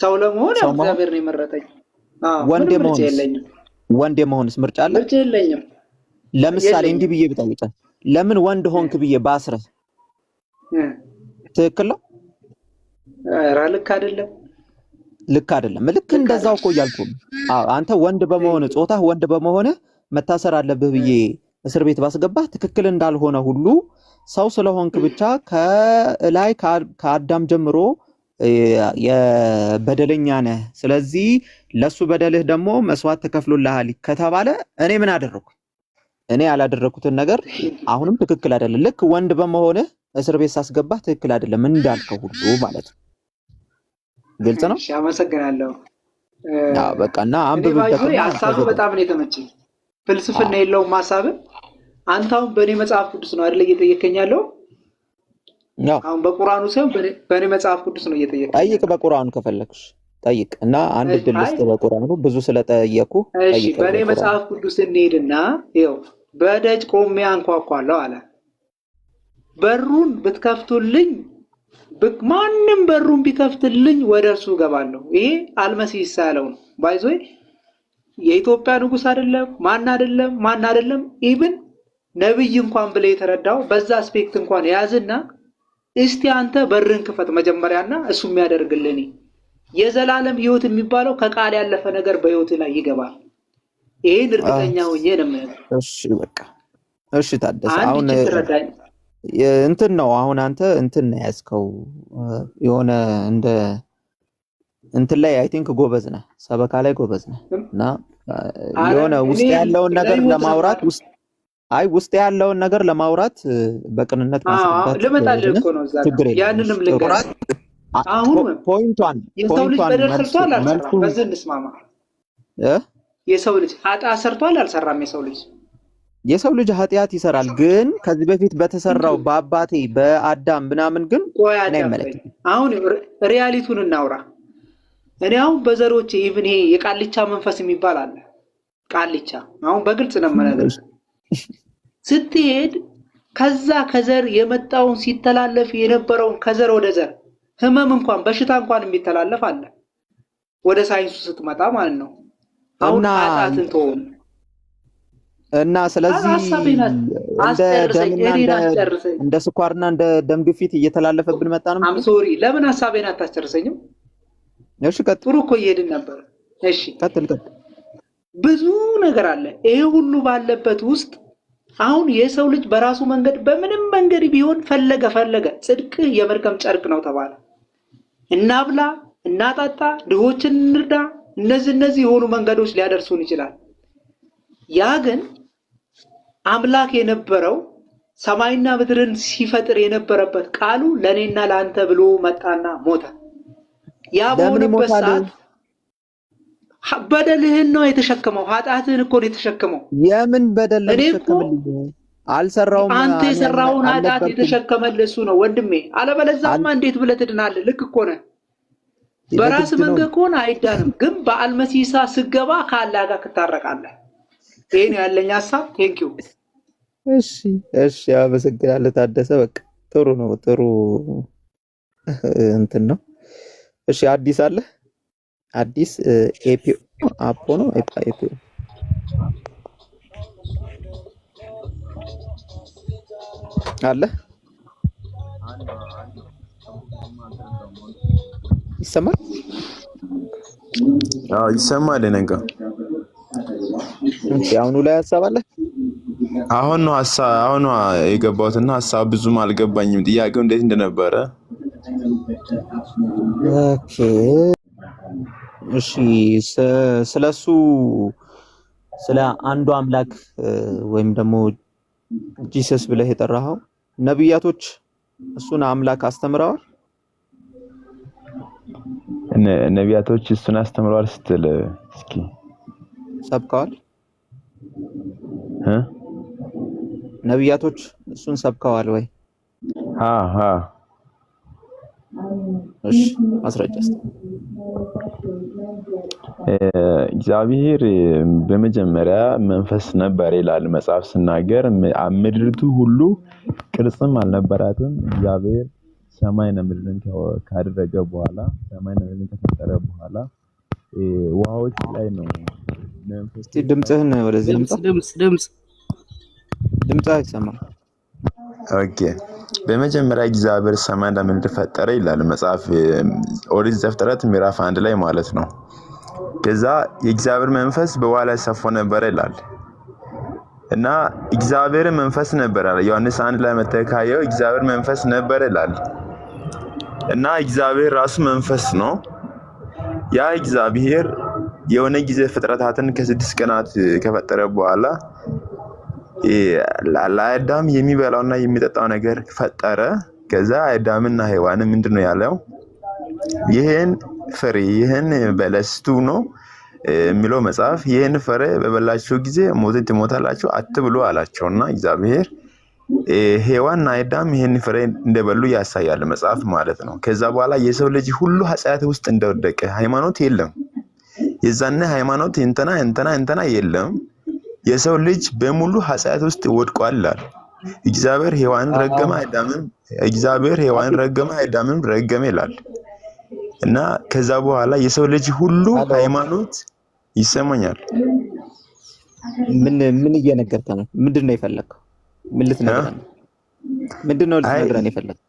ሰው ለመሆን ያው ሰው መሆን እግዚአብሔር ነው የመረጠኝ። ወንድ ምንም ምርጫ መሆንስ የለኝም። ወንድ መሆንስ ምርጫ አለ? ምርጫ የለኝም። ለምሳሌ እንዲህ ብዬ ብጠይቅህ ለምን ወንድ ሆንክ ብዬ ባስረህ ትክክል ነው? ኧረ ልክ አይደለም። ልክ አይደለም። ልክ እንደዛው እኮ እያልኩህ አንተ ወንድ በመሆን ጾታህ ወንድ በመሆን መታሰር አለብህ ብዬ እስር ቤት ባስገባህ ትክክል እንዳልሆነ ሁሉ ሰው ስለሆንክ ብቻ ከላይ ከአዳም ጀምሮ የበደለኛ ነህ፣ ስለዚህ ለሱ በደልህ ደግሞ መስዋዕት ተከፍሎልሃል ከተባለ እኔ ምን አደረኩ? እኔ ያላደረኩትን ነገር አሁንም ትክክል አይደለም። ልክ ወንድ በመሆንህ እስር ቤት ሳስገባህ ትክክል አይደለም እንዳልከው ሁሉ ማለት ነው። ግልጽ ነው። እሺ አመሰግናለሁ። በቃና አንብብበት። ሀሳቡ በጣም ነው የተመቸኝ። ፍልስፍና የለውም ሀሳብ። አንተ አሁን በእኔ መጽሐፍ ቅዱስ ነው አይደል እየጠየከኝ ያለው? አሁን በቁርአኑ ሳይሆን በእኔ መጽሐፍ ቅዱስ ነው እየጠየከኝ። ጠይቅ፣ በቁርአኑ ከፈለክሽ ጠይቅ እና አንድ እድል ልስጥ። በቁርአኑ ብዙ ስለጠየቁ እሺ፣ በእኔ መጽሐፍ ቅዱስ እንሄድና ይኸው በደጅ ቆሜ አንኳኳለሁ አለ። በሩን ብትከፍቱልኝ ማንም በሩን ቢከፍትልኝ ወደ እርሱ እገባለሁ። ይሄ አልመሲህ ያለው ነው። ባይዞይ የኢትዮጵያ ንጉስ አይደለም ማን አይደለም ኢቭን ነብይ እንኳን ብለ የተረዳው በዛ አስፔክት እንኳን ያዝና እስቲ አንተ በርን ክፈት መጀመሪያና እሱ የሚያደርግልኝ የዘላለም ህይወት የሚባለው ከቃል ያለፈ ነገር በህይወት ላይ ይገባል። ይሄን እርግጠኛ ሆኜ ነው ማለት። እሺ በቃ እሺ ታደሰ አሁን እንትን ነው አሁን አንተ እንትን ነው ያዝከው የሆነ እንደ እንትን ላይ አይ ቲንክ ጎበዝ ነህ፣ ሰበካ ላይ ጎበዝ ነህ እና የሆነ ውስጥ ያለውን ነገር ለማውራት ውስጥ ያለውን ነገር ለማውራት በቅንነት ማስረዳት ለመጣልህ እኮ ነው እዛ ያንንም ልንገርህ። አሁን ፖይንቷን የሰው ልጅ በደል ሰርቷል አልሰራም? በዚህ እንስማማ። የሰው ልጅ ኃጢአት ሰርቷል አልሰራም? የሰው ልጅ ኃጢአት ይሰራል፣ ግን ከዚህ በፊት በተሰራው በአባቴ በአዳም ምናምን ግን አሁን ሪያሊቲውን እናውራ። እኔ አሁን በዘሮቼ ኢቭን ይሄ የቃልቻ መንፈስ የሚባል አለ። ቃልቻ አሁን በግልጽ ነው የምነግርህ። ስትሄድ ከዛ ከዘር የመጣውን ሲተላለፍ የነበረውን ከዘር ወደ ዘር ህመም እንኳን በሽታ እንኳን የሚተላለፍ አለ። ወደ ሳይንሱ ስትመጣ ማለት ነው። አሁን ኃጢአትን ተወው እና ስለዚህ እንደ ስኳርና እንደ ደም ግፊት እየተላለፈብን መጣ ነው። አም ሶሪ ለምን ሐሳቤን አታስጨርሰኝም? እሺ ጥሩ እኮ እየሄድን ነበር። እሺ ቀጥል። ብዙ ነገር አለ። ይሄ ሁሉ ባለበት ውስጥ አሁን የሰው ልጅ በራሱ መንገድ በምንም መንገድ ቢሆን ፈለገ ጽድቅ የመርገም ጨርቅ ነው ተባለ። እናብላ፣ እናጣጣ፣ ድሆችን እንርዳ፣ እነዚህ የሆኑ መንገዶች ሊያደርሱን ይችላል። ያ ግን አምላክ የነበረው ሰማይና ምድርን ሲፈጥር የነበረበት ቃሉ ለኔና ለአንተ ብሎ መጣና ሞተ። ያ በሆነበት ሰዓት በደልህን ነው የተሸከመው። ኃጢአትህን እኮ ነው የተሸከመው። የምን በደል ተሸከመልኝ? አልሰራውም። አንተ የሰራውን ኃጢአት የተሸከመልህ እሱ ነው ወንድሜ። አለበለዚያማ እንዴት ብለህ ትድናለህ? ልክ እኮ ነህ። በራስ መንገድ ከሆነ አይዳንም፣ ግን በአልመሲሳ ስገባ ከአላህ ጋር ትታረቃለህ። ይሄን ያለኝ ሐሳብ። ቴንኪው። እሺ አመሰግናለሁ ታደሰ። በቃ ጥሩ ነው፣ ጥሩ እንትን ነው። እሺ አዲስ አለ? አዲስ ኤፒኦ አፖ ነው ኤፒኦ አለ? ይሰማል? አዎ ይሰማል። ነንጋ አሁኑ ላይ ሐሳብ አለ? አሁን የገባሁትና ሐሳብ ብዙም አልገባኝም። ጥያቄው እንዴት እንደነበረ። ኦኬ እሺ ስለሱ ስለ አንዱ አምላክ ወይም ደግሞ ጂሰስ ብለህ የጠራኸው ነብያቶች እሱን አምላክ አስተምረዋል? ነብያቶች እሱን አስተምረዋል ስትል እስኪ ሰብከዋል? ነብያቶች እሱን ሰብከዋል ወይ? እሺ ማስረጃ እግዚአብሔር በመጀመሪያ መንፈስ ነበር ይላል መጽሐፍ ሲናገር። ምድሪቱ ሁሉ ቅርጽም አልነበራትም። እግዚአብሔር ሰማይና ምድርን ካደረገ በኋላ ሰማይና ምድርን ከፈጠረ በኋላ ውሃዎች ላይ ነው መንፈስ። እስቲ ድምጽህን ወደዚህ ድምጽ አይሰማም። ኦኬ። በመጀመሪያ እግዚአብሔር ሰማይና ምድር ፈጠረ ይላል መጽሐፍ ኦሪት ዘፍጥረት ምዕራፍ 1 ላይ ማለት ነው። ከዛ የእግዚአብሔር መንፈስ በውሃ ላይ ሰፎ ነበር ይላል እና እግዚአብሔር መንፈስ ነበር አለ ዮሐንስ 1 ላይ መተካየው እግዚአብሔር መንፈስ ነበር ይላል እና እግዚአብሔር ራሱ መንፈስ ነው። ያ እግዚአብሔር የሆነ ጊዜ ፍጥረታትን ከ6 ቀናት ከፈጠረ በኋላ ለአዳም የሚበላውና የሚጠጣው ነገር ፈጠረ። ከዛ አዳምና ሔዋን ምንድነው ያለው? ይሄን ፍሬ ይሄን በለስቱ ነው የሚለው መጽሐፍ ይሄን ፍሬ በበላችሁ ጊዜ ሞትን ትሞታላችሁ አትብሉ አላቸውና እግዚአብሔር ሔዋንና አዳም ይሄን ፍሬ እንደበሉ ያሳያል መጽሐፍ ማለት ነው። ከዛ በኋላ የሰው ልጅ ሁሉ ኃጢአት ውስጥ እንደወደቀ ሃይማኖት የለም። የዛነ ሃይማኖት እንተና የለም። የሰው ልጅ በሙሉ ኃጢአት ውስጥ ወድቋል ይላል። እግዚአብሔር ሔዋንን ረገመ አዳምን ረገመ ይላል እና ከዛ በኋላ የሰው ልጅ ሁሉ ሃይማኖት ይሰማኛል። ምን እየነገርከን ነው? ምንድነው የፈለከው? ምን ልትነግረን ነው? ምንድነው ልትነግረን የፈለከው?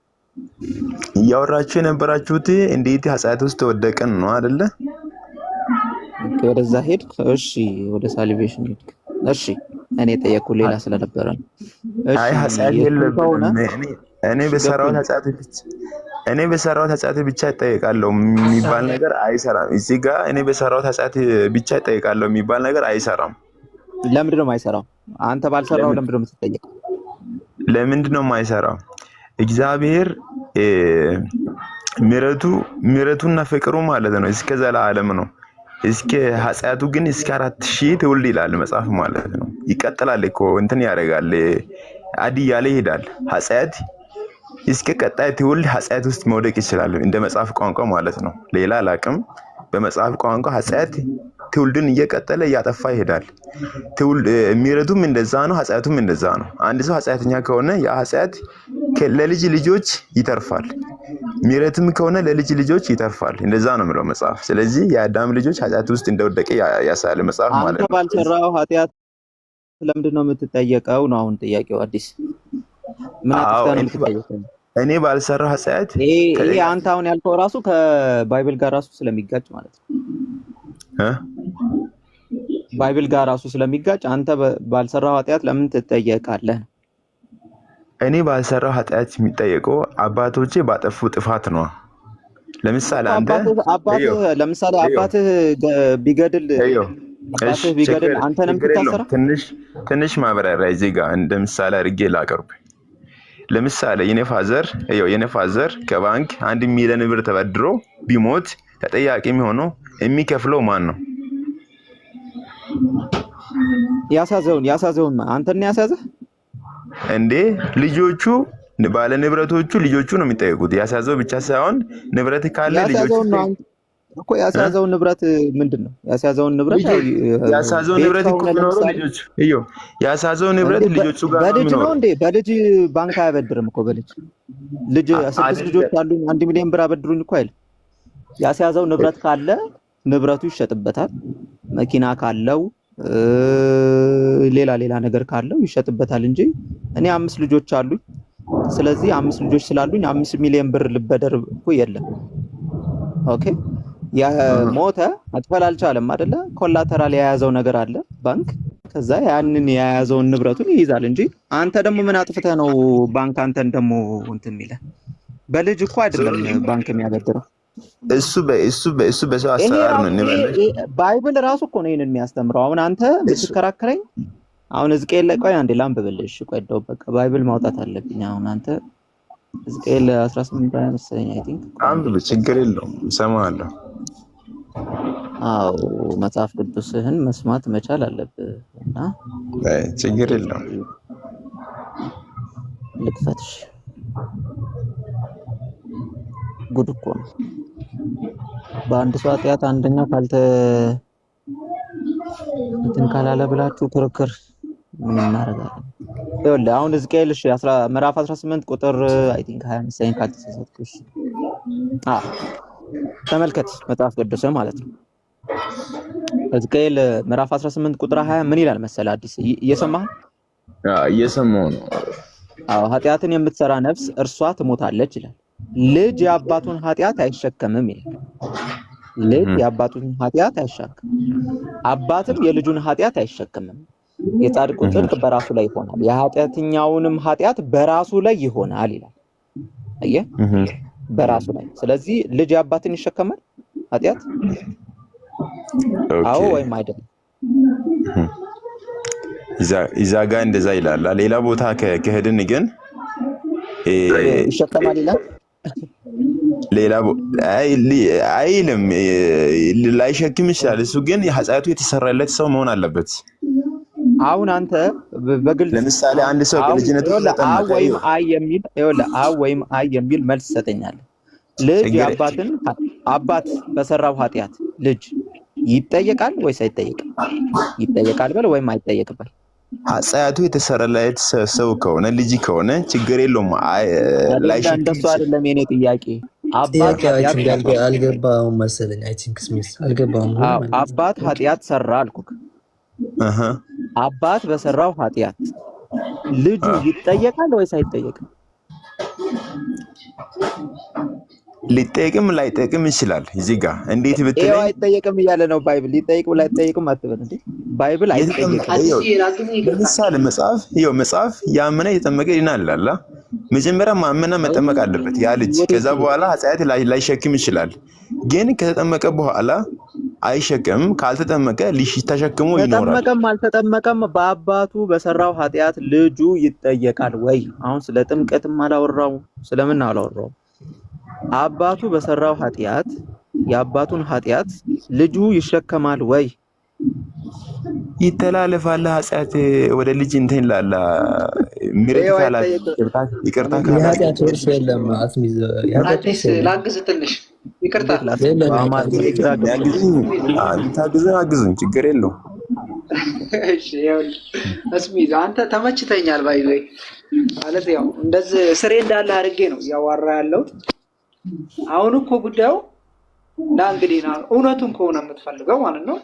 እያወራችሁ የነበራችሁት እንዴት ኃጢአት ውስጥ ወደቀን ነው አይደለ? ወደዛ ሄድክ። እሺ ወደ ሳሊቬሽን ሄድክ። እሺ እኔ ጠየቅኩ ሌላ ስለነበረ ነው። እሺ አይ ኃጢአት የለብንም። እኔ በሰራሁት ኃጢአት ብቻ እጠየቃለሁ የሚባል ነገር አይሰራም። እዚህ ጋር እኔ በሰራሁት ኃጢአት ብቻ እጠየቃለሁ የሚባል ነገር አይሰራም። ለምንድን ነው የማይሰራው? አንተ ባልሰራው ለምንድን ነው የምትጠየቀው? ለምንድን ነው የማይሰራው? እግዚአብሔር ምሕረቱና ፍቅሩ ማለት ነው እስከ ዘላለም ነው። እስከ ኃጢአቱ ግን እስከ 4000 ትውልድ ይላል መጽሐፍ ማለት ነው። ይቀጥላል እኮ እንትን ያደርጋል አድያለ ይሄዳል። ኃጢአት እስከ ቀጣይ ትውልድ ኃጢአት ውስጥ መውደቅ ይችላል እንደ መጽሐፍ ቋንቋ ማለት ነው። ሌላ አላቅም። በመጽሐፍ ቋንቋ ኃጢአት ትውልድን እየቀጠለ እያጠፋ ይሄዳል። ምሕረቱም እንደዛ ነው፣ ኃጢአቱም እንደዛ ነው። አንድ ሰው ኃጢአተኛ ከሆነ ያ ኃጢአት ለልጅ ልጆች ይተርፋል። ምሕረትም ከሆነ ለልጅ ልጆች ይተርፋል። እንደዛ ነው የሚለው መጽሐፍ። ስለዚህ የአዳም ልጆች ኃጢአት ውስጥ እንደወደቀ ያሳያል መጽሐፍ ማለት ነው። አንተ ባልሰራው ኃጢአት ለምንድን ነው የምትጠየቀው ነው አሁን ጥያቄው። አዲስ ምን አጥፍተህ ነው የምትጠየቀው? እኔ ባልሰራው ኃጢአት ይሄ አንተ አሁን ያልከው ራሱ ከባይብል ጋር ራሱ ስለሚጋጭ ማለት ነው። ባይብል ጋር ራሱ ስለሚጋጭ አንተ ባልሰራው ኃጢአት ለምን ትጠየቃለህ? እኔ ባልሰራው ኃጢአት የሚጠየቀው አባቶቼ ባጠፉ ጥፋት ነው። ለምሳሌ አባትህ ቢገድል አንተ ነው የምትታሰረው። ትንሽ ማብራሪያ እዚህ ጋር እንደ ምሳሌ አድርጌ ላቀርብ። ለምሳሌ የኔ ፋዘር ከባንክ 1 ሚሊዮን ብር ተበድሮ ቢሞት ተጠያቂ የሚሆነው የሚከፍለው ማን ነው? ያሳዘውን አንተን ያሳዘህ እንዴ? ልጆቹ ባለ ንብረቶቹ ልጆቹ ነው የሚጠየቁት። ያሳዘው ብቻ ሳይሆን ንብረት ካለ ልጆቹ እኮ ያሳዘውን ንብረት ምንድነው? ያሳዘውን ንብረት እኮ ነው ልጆቹ። ያሳዘው ንብረት ልጆቹ ጋር ነው። በልጅ ነው እንዴ? በልጅ ባንክ አያበድርም እኮ። በልጅ 6 ልጆች አሉኝ 1 ሚሊዮን ብር አበድሩኝ እኮ አይደል? ያሳዘው ንብረት ካለ ንብረቱ ይሸጥበታል። መኪና ካለው ሌላ ነገር ካለው ይሸጥበታል እንጂ እኔ 5 ልጆች አሉኝ። ስለዚህ 5 ልጆች ስላሉኝ 5 ሚሊዮን ብር ልበደር እኮ የለም። ኦኬ ሞተ መክፈል አልቻለም አይደለ? ኮላተራል የያዘው ነገር አለ ባንክ። ከዛ ያንን የያዘውን ንብረቱን ይይዛል እንጂ አንተ ደግሞ ምን አጥፍተህ ነው ባንክ አንተን ደግሞ እንትን የሚልህ? በልጅ እኮ አይደለም ባንክ የሚያበድረው። እሱ በሰው አሰራር ነው እንበለሽ። ባይብል ራሱ እኮ ነው ይሄንን የሚያስተምረው። አሁን አንተ ብትከራከረኝ አሁን ሕዝቅኤል ላይ ቆይ አንዴ ላንብብልሽ። ቆይ ደው በቃ ባይብል ማውጣት አለብኝ። አሁን አንተ ሕዝቅኤል 18 መሰለኝ አይ ቲንክ አንብብ፣ ችግር የለውም እሰማለሁ። አዎ መጽሐፍ ቅዱስህን መስማት መቻል አለብህ እና ችግር የለውም ልክፈትሽ። ጉድ እኮ ነው። በአንድ ሰው ኃጢአት አንደኛ እንትን ካላለ ብላችሁ ክርክር ምን እናደርጋለን? ይኸውልህ አሁን ሕዝቅኤል ምዕራፍ 18 ቁጥር አይ ቲንክ 25 ካልተሳሳትኩ ተመልከት መጽሐፍ ቅዱስ ማለት ነው። ሕዝቅኤል ምዕራፍ 18 ቁጥር 20 ምን ይላል መሰለህ? አዲስ እየሰማህ? እየሰማሁ ነው። ኃጢአትን የምትሰራ ነፍስ እርሷ ትሞታለች ይላል። ልጅ የአባቱን ኃጢአት አይሸከምም ይላል። ልጅ የአባቱን ኃጢአት አይሸከምም፣ አባትም የልጁን ኃጢአት አይሸከምም። የጻድቁ ጽድቅ በራሱ ላይ ይሆናል፣ የኃጢአተኛውንም ኃጢአት በራሱ ላይ ይሆናል ይላል። አየህ፣ በራሱ ላይ። ስለዚህ ልጅ የአባትን ይሸከማል ኃጢአት? አዎ ወይም አይደለም? እዛ ጋር እንደዛ ይላል። ሌላ ቦታ ከሄድን ግን ይሸከማል ይላል። ሌላ አይልም፣ ላይሸክም ይችላል። እሱ ግን ኃጢአቱ የተሰራለት ሰው መሆን አለበት። አሁን አንተ በግልጽ ለምሳሌ አንድ ሰው በልጅነቱ አብ ወይም አይ የሚል መልስ ሰጠኛል። ልጅ የአባትን አባት በሰራው ኃጢአት ልጅ ይጠየቃል ወይስ አይጠየቅም? ይጠየቃል በል ወይም አይጠየቅም በል። ኃጢአቱ የተሰራለት ሰው ከሆነ ልጅ ከሆነ ችግር የለውም። ላይሸክም እንደሱ አይደለም የኔ ጥያቄ። አባት አልገባውም መሰለኝ። አይ ቲንክ ስሚስ አልገባውም። አባት ኃጢአት ሰራ አልኩክ። አባት በሰራው ኃጢአት ልጁ ይጠየቃል ወይስ አይጠየቅም? ሊጠየቅም ላይጠየቅም ይችላል። እዚህ ጋር እንዴት ብትለኝ ይሄው አይጠየቅም እያለ ነው ባይብል። ሊጠየቅም ላይጠየቅም አትበል እንዴ። ባይብል አይጠየቅም። ለምሳሌ መጽሐፍ ያመነ የተጠመቀ ይድናል ይላል። መጀመሪያ ማመና መጠመቅ አለበት ያ ልጅ። ከዛ በኋላ ኃጢአት ላይሸክም ይችላል። ግን ከተጠመቀ በኋላ አይሸክም። ካልተጠመቀ ተሸክሞ ይኖራል። ተጠመቀም አልተጠመቀም በአባቱ በሰራው ኃጢአት ልጁ ይጠየቃል ወይ? አሁን ስለ ጥምቀትም አላወራው፣ ስለምን አላወራው? አባቱ በሰራው ኃጢአት የአባቱን ኃጢአት ልጁ ይሸከማል ወይ? ይተላለፋል። ኃጢአት ወደ ልጅ እንትን ላላ ምሕረት ካላ ይቅርታ ካላ ኃጢአት ወርስ የለም። አስሚዝ አዲስ ላግዝ ትንሽ ይቅርታ አግዙኝ፣ ችግር የለውም። እሺ ይኸውልህ አስሚዝ አንተ ተመችተኛል ባይዘይ ማለት ያው እንደዚህ ስሬ እንዳለ አድርጌ ነው ያዋራ ያለው። አሁን እኮ ጉዳዩ እንግዲህ እውነቱን ከሆነ የምትፈልገው ማለት ነው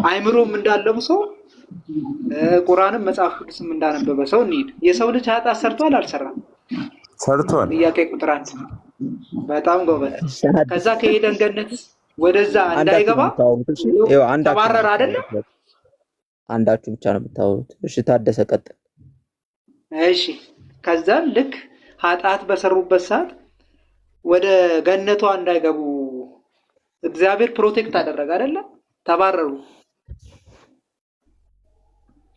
አይምሮም እንዳለው ሰው ቁርአንም መጽሐፍ ቅዱስም እንዳነበበ ሰው እንሂድ። የሰው ልጅ ኃጢአት ሰርቷል አልሰራም? ሰርቷል። ጥያቄ ቁጥር 1 በጣም ጎበዝ። ከዛ ከሄደን ገነት ወደዛ እንዳይገባ ተባረረ አይደለም? አንዳችሁ ብቻ ነው የምታወሩት። እሺ ታደሰ ቀጥል። እሺ ከዛ ልክ ኃጢአት በሰሩበት ሰዓት ወደ ገነቷ እንዳይገቡ እግዚአብሔር ፕሮቴክት አደረገ አይደለ? ተባረሩ።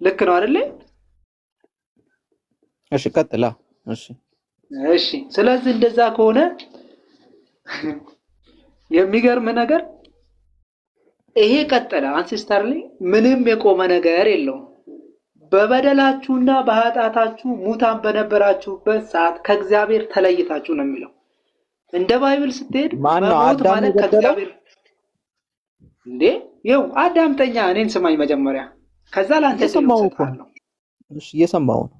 ልክ ነው አይደለ? እሺ ቀጥላ። እሺ ስለዚህ እንደዛ ከሆነ የሚገርም ነገር ይሄ ቀጠለ። አንሲስተር ላይ ምንም የቆመ ነገር የለውም። በበደላችሁና በኃጢአታችሁ ሙታን በነበራችሁበት ሰዓት ከእግዚአብሔር ተለይታችሁ ነው የሚለው። እንደ ባይብል ስትሄድ መሞት ማለት ከእግዚአብሔር እንዴ ይኸው አዳምጠኛ፣ እኔን ስማኝ መጀመሪያ፣ ከዛ ላንተ ተሰማው። እሺ እየሰማው ነው።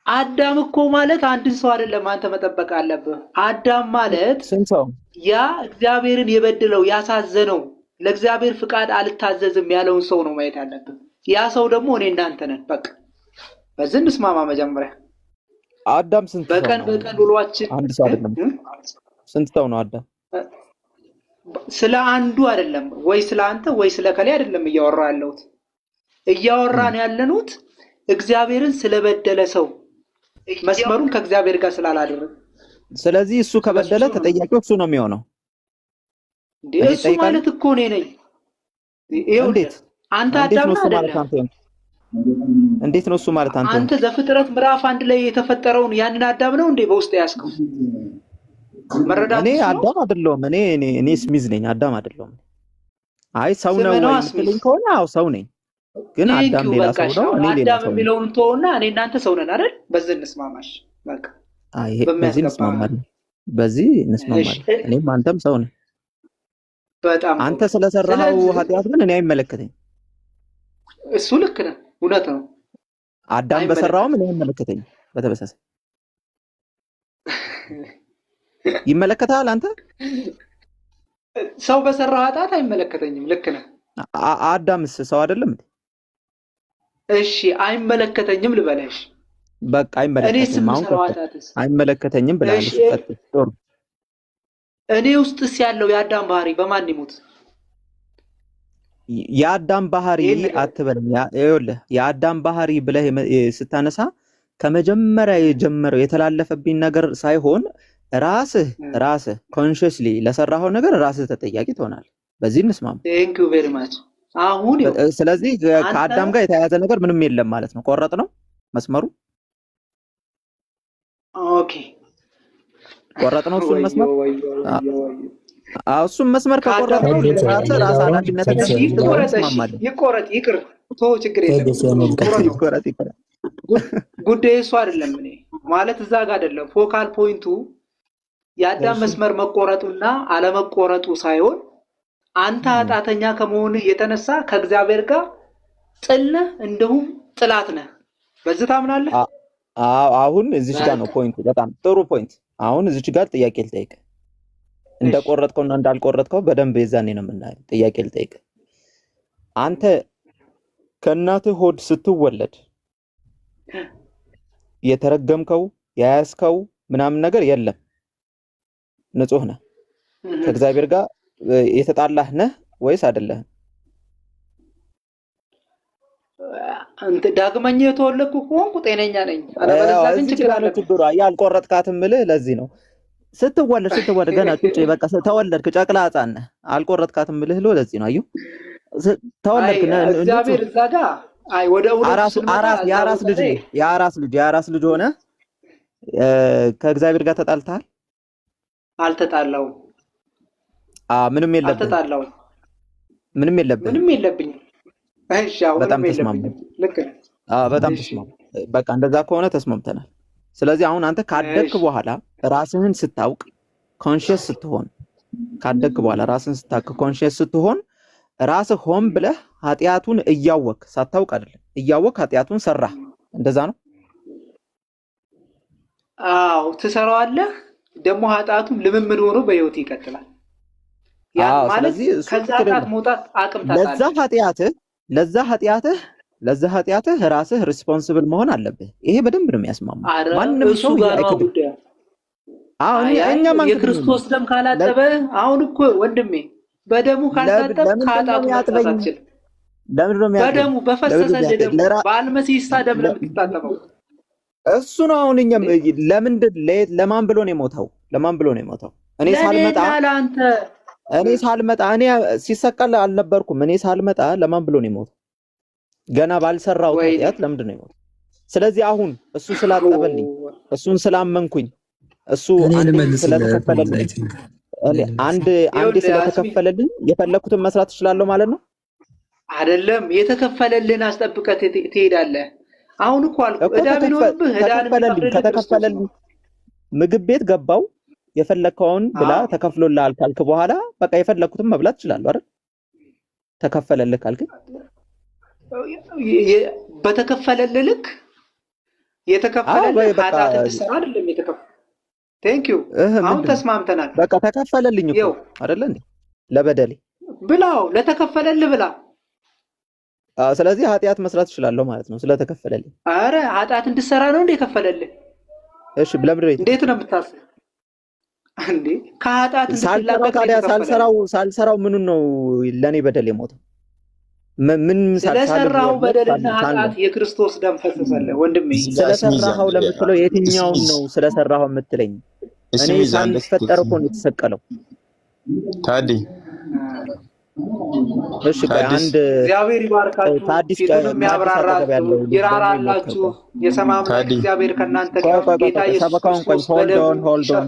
አዳም እኮ ማለት አንድን ሰው አይደለም አንተ መጠበቅ አለብህ። አዳም ማለት ሰው ያ እግዚአብሔርን የበደለው ያሳዘነው ለእግዚአብሔር ፍቃድ አልታዘዝም ያለውን ሰው ነው ማየት ያለብህ። ያ ሰው ደግሞ እኔ እናንተ ነን። በቃ በዚህ እንስማማ። መጀመሪያ አዳም ስንት በቀን ውሏችን አንድ ሰው አይደለም። ስንት ሰው ነው አዳም? ስለ አንዱ አይደለም ወይ ስለ አንተ ወይ ስለ ከሌ አይደለም እያወራ ያለሁት። እያወራን ያለኑት እግዚአብሔርን ስለበደለ ሰው መስመሩን ከእግዚአብሔር ጋር ስላላደረገ። ስለዚህ እሱ ከበደለ ተጠያቂው እሱ ነው የሚሆነው። እሱ ማለት እኮ እኔ ነኝ። እንዴት አንተ አዳም አይደለም? እንዴት ነው እሱ ማለት አንተ? አንተ ዘፍጥረት ምዕራፍ 1 ላይ የተፈጠረውን ያንን አዳም ነው እንዴ በውስጥ ያስከው? መረዳት እኔ አዳም አይደለሁም። እኔ ስሚዝ ነኝ፣ አዳም አይደለሁም። አይ ሰው ነው ወይ ከሆነ አው ሰው ነኝ፣ ግን አዳም ሌላ ሰው ነው። እኔ ሌላ ሰው ነው። አዳም የሚለውን ተወውና እኔ እናንተ ሰው ነን አይደል? በዚህ እንስማማሽ። በቃ አይ በዚህ እንስማማለን፣ በዚህ እንስማማለን። እኔም አንተም ሰው ነን። በጣም አንተ ስለሰራኸው ኃጢአት ግን እኔ አይመለከተኝም። እሱ ልክ ነህ፣ እውነት ነው። አዳም በሰራውም እኔ አይመለከተኝም። በተመሳሳይ ይመለከታል። አንተ ሰው በሰራው ኃጢአት አይመለከተኝም። ልክ ነህ። አዳምስ ሰው አይደለም እንዴ? እሺ አይመለከተኝም ልበለሽ። በቃ አይመለከተኝም። አሁን አይመለከተኝም ብለህ ጥሩ። እኔ ውስጥስ ያለው የአዳም ባህሪ በማን ይሙት? የአዳም ባህሪ አትበልም። ይኸውልህ የአዳም ባህሪ ብለህ ስታነሳ ከመጀመሪያ የጀመረው የተላለፈብኝ ነገር ሳይሆን ራስህ ኮንሺየስሊ ለሰራኸው ነገር ራስህ ተጠያቂ ትሆናለህ። በዚህ እንስማማ። ቴንክ ዩ ቬሪ ማች። አሁን ስለዚህ ከአዳም ጋር የተያያዘ ነገር ምንም የለም ማለት ነው። ቆረጥ ነው መስመሩ። ኦኬ ቆረጥ ነው እሱን መስመር። እሱን መስመር ከቆረጥ ነው ራስ ኃላፊነት ይቆረጥ። ይቅር ተው፣ ችግር የለም። ይቆረጥ። ጉዳይ እሱ አይደለም። እኔ ማለት እዛ ጋር አይደለም ፎካል ፖይንቱ የአዳም መስመር መቆረጡና አለመቆረጡ ሳይሆን አንተ ኃጢአተኛ ከመሆንህ የተነሳ ከእግዚአብሔር ጋር ጥል ነህ፣ እንደውም ጥላት ነህ። በዚህ ታምናለህ? አሁን እዚች ጋር ነው ፖይንቱ። በጣም ጥሩ ፖይንት። አሁን እዚች ጋር ጥያቄ ልጠይቅ። እንደቆረጥከውና እንዳልቆረጥከው በደንብ የዛኔ ነው የምናየው። ጥያቄ ልጠይቅ። አንተ ከእናትህ ሆድ ስትወለድ የተረገምከው ያያዝከው ምናምን ነገር የለም። ንጹህ ነህ። ከእግዚአብሔር ጋር የተጣላህ ነህ ወይስ አይደለህም? አንተ ዳግመኛ የተወለድኩ ከሆንኩ ጤነኛ ነኝ። አለበለዚያ ግን ችግር አለ። ችግሩ ያልቆረጥካትም ምልህ ለዚህ ነው። ስትወለድ ገና ቁጭ በቃ ተወለድክ፣ ጨቅላ ሕፃን ነህ። አልቆረጥካትም ምልህ ለዚህ ነው። አዩ ተወለድክ። እግዚአብሔር እዛ ጋር አይ ወደ የአራስ ልጅ ሆነ ከእግዚአብሔር ጋር ተጣልተሃል? አልተጣላውም። ምንም የለብህም። አልተጣላውም። ምንም የለብኝም። እሺ አሁን በጣም ተስማምተናል። ልክ ነህ። በጣም ተስማምተናል። በቃ እንደዛ ከሆነ ተስማምተናል። ስለዚህ አሁን አንተ ካደግክ በኋላ ራስህን ስታውቅ ኮንሺየስ ስትሆን ካደግክ በኋላ ራስህን ስታውቅ ኮንሺየስ ስትሆን ራስህ ሆን ብለህ ኃጢአቱን እያወቅ ሳታውቅ አይደለም እያወቅ ኃጢአቱን ሰራህ። እንደዛ ነው። አዎ ትሰራዋለህ። ደግሞ ኃጢአቱን ልምምድ ሆኖ በህይወት ይቀጥላል። ያ ማለት ከዛ ኃጢአት መውጣት አቅም ታጣለህ። ለዛ ኃጢአትህ ራስህ ሪስፖንሲብል መሆን አለብህ። ይሄ በደንብ ነው የሚያስማማው። ማንም ሰው አይክድም። እኛ የክርስቶስ ደም ካላጠበ አሁን እኮ ወንድሜ በደሙ ካልታጠብ ከኃጢአቱ መውጣት አትችልም። ለምንድን ነው በደሙ በፈሰሰልህ ደም በአልመሲሳ ደም ለምትታጠበው እሱ ነው። አሁን እኛም ለማን ብሎ ነው የሞተው? እኔ ሳልመጣ እኔ ሲሰቀል አልነበርኩም። እኔ ሳልመጣ ለማን ብሎ ነው የሞተው? ገና ባልሰራው ኃጢአት ለምንድን ነው የሞተው? ስለዚህ አሁን እሱ ስላጠበልኝ፣ እሱን ስላመንኩኝ፣ እሱ አንድ ስለተከፈለልኝ የፈለኩትን መስራት እችላለሁ ማለት ነው አይደለም? የተከፈለልን አስጠብቀህ ትሄዳለህ። አሁን እኮ አልኩ እዳ ቢኖርብህ ከተከፈለልኝ ምግብ ቤት ገባው የፈለከውን ብላ ተከፍሎልሃል ካልክ በኋላ በቃ የፈለኩትን መብላት እችላለሁ አይደል? ተከፈለልህ ካልክ በተከፈለልህ ልክ የተከፈለልህ ኃጢአት እንድትሰራ አይደለም የተከፈለ። ቴንክ ዩ አሁን ተስማምተናል። በቃ ተከፈለልኝ እኮ አይደል እንዴ? ለበደሌ ብላው ለተከፈለልህ ብላ። ስለዚህ ኃጢአት መስራት እችላለሁ ማለት ነው ስለተከፈለልኝ። አረ ኃጢአት እንድትሰራ ነው እንዴ የከፈለልህ? እሺ ለምንድን ነው እንዴት ነው የምታስበው እንዴ? ከኃጢአት ሳልሰራው ምኑን ነው ለኔ በደል የሞተው? ምን ስለሰራው በደልና ኃጢአት የክርስቶስ ደም ፈሰሰልህ ወንድሜ። ስለሰራው ለምትለው የትኛውን ነው ስለሰራው የምትለኝ? እኔ ሳልፈጠር እኮ ነው የተሰቀለው ታዲ። እሺ አንድ እግዚአብሔር ይባርካችሁ። ፊቱን የሚያብራራችሁ ይራራላችሁ። የሰማም እግዚአብሔር ከእናንተ ጋር ጌታ ኢየሱስ ሰበካውን ቆይ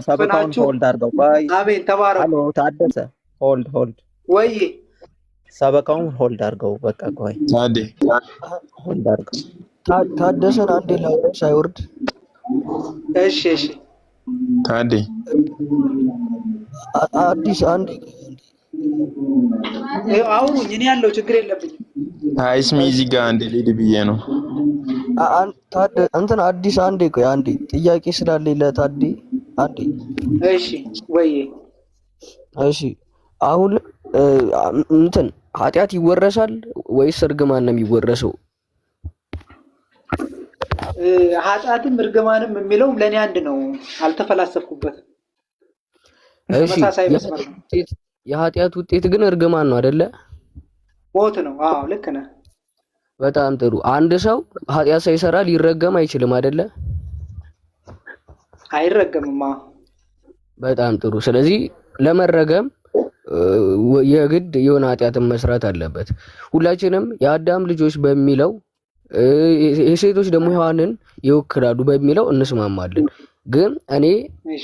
ሰበካውን ሆልድ አድርገው ቆይ። አሜን ተባረኩ። አሎ ታደሰ ሆልድ ወይ ሰበካውን ሆልድ አድርገው በቃ ቆይ ታዲ ሆልድ አድርገው ታደሰን አንዴ ላውራ ሳይወርድ። እሺ ታዲ አዲስ አንዴ አውሩኝ። እኔ ያለው ችግር የለብኝም። አይስ ሚዚ ጋር አንድ ሊድ ብዬ ነው። እንትን አዲስ አንዴ ቆይ አንዴ ጥያቄ ስላለኝ ለታዲ አንዴ። እሺ ወይ እሺ አሁን እንትን ኃጢአት ይወረሳል ወይስ እርግማን ነው የሚወረሰው? ኃጢአትም እርግማንም የሚለውም ለኔ አንድ ነው። አልተፈላሰፍኩበትም። ተመሳሳይ መስመር ነው። የኃጢአት ውጤት ግን እርግማን ነው አይደለ? ሞት ነው። አዎ ልክ ነህ። በጣም ጥሩ። አንድ ሰው ኃጢአት ሳይሰራ ሊረገም አይችልም አይደለ? አይረገምማ። በጣም ጥሩ። ስለዚህ ለመረገም የግድ የሆነ ኃጢአትን መስራት አለበት። ሁላችንም የአዳም ልጆች በሚለው የሴቶች ደግሞ ሔዋንን ይወክላሉ በሚለው እንስማማለን። ግን እኔ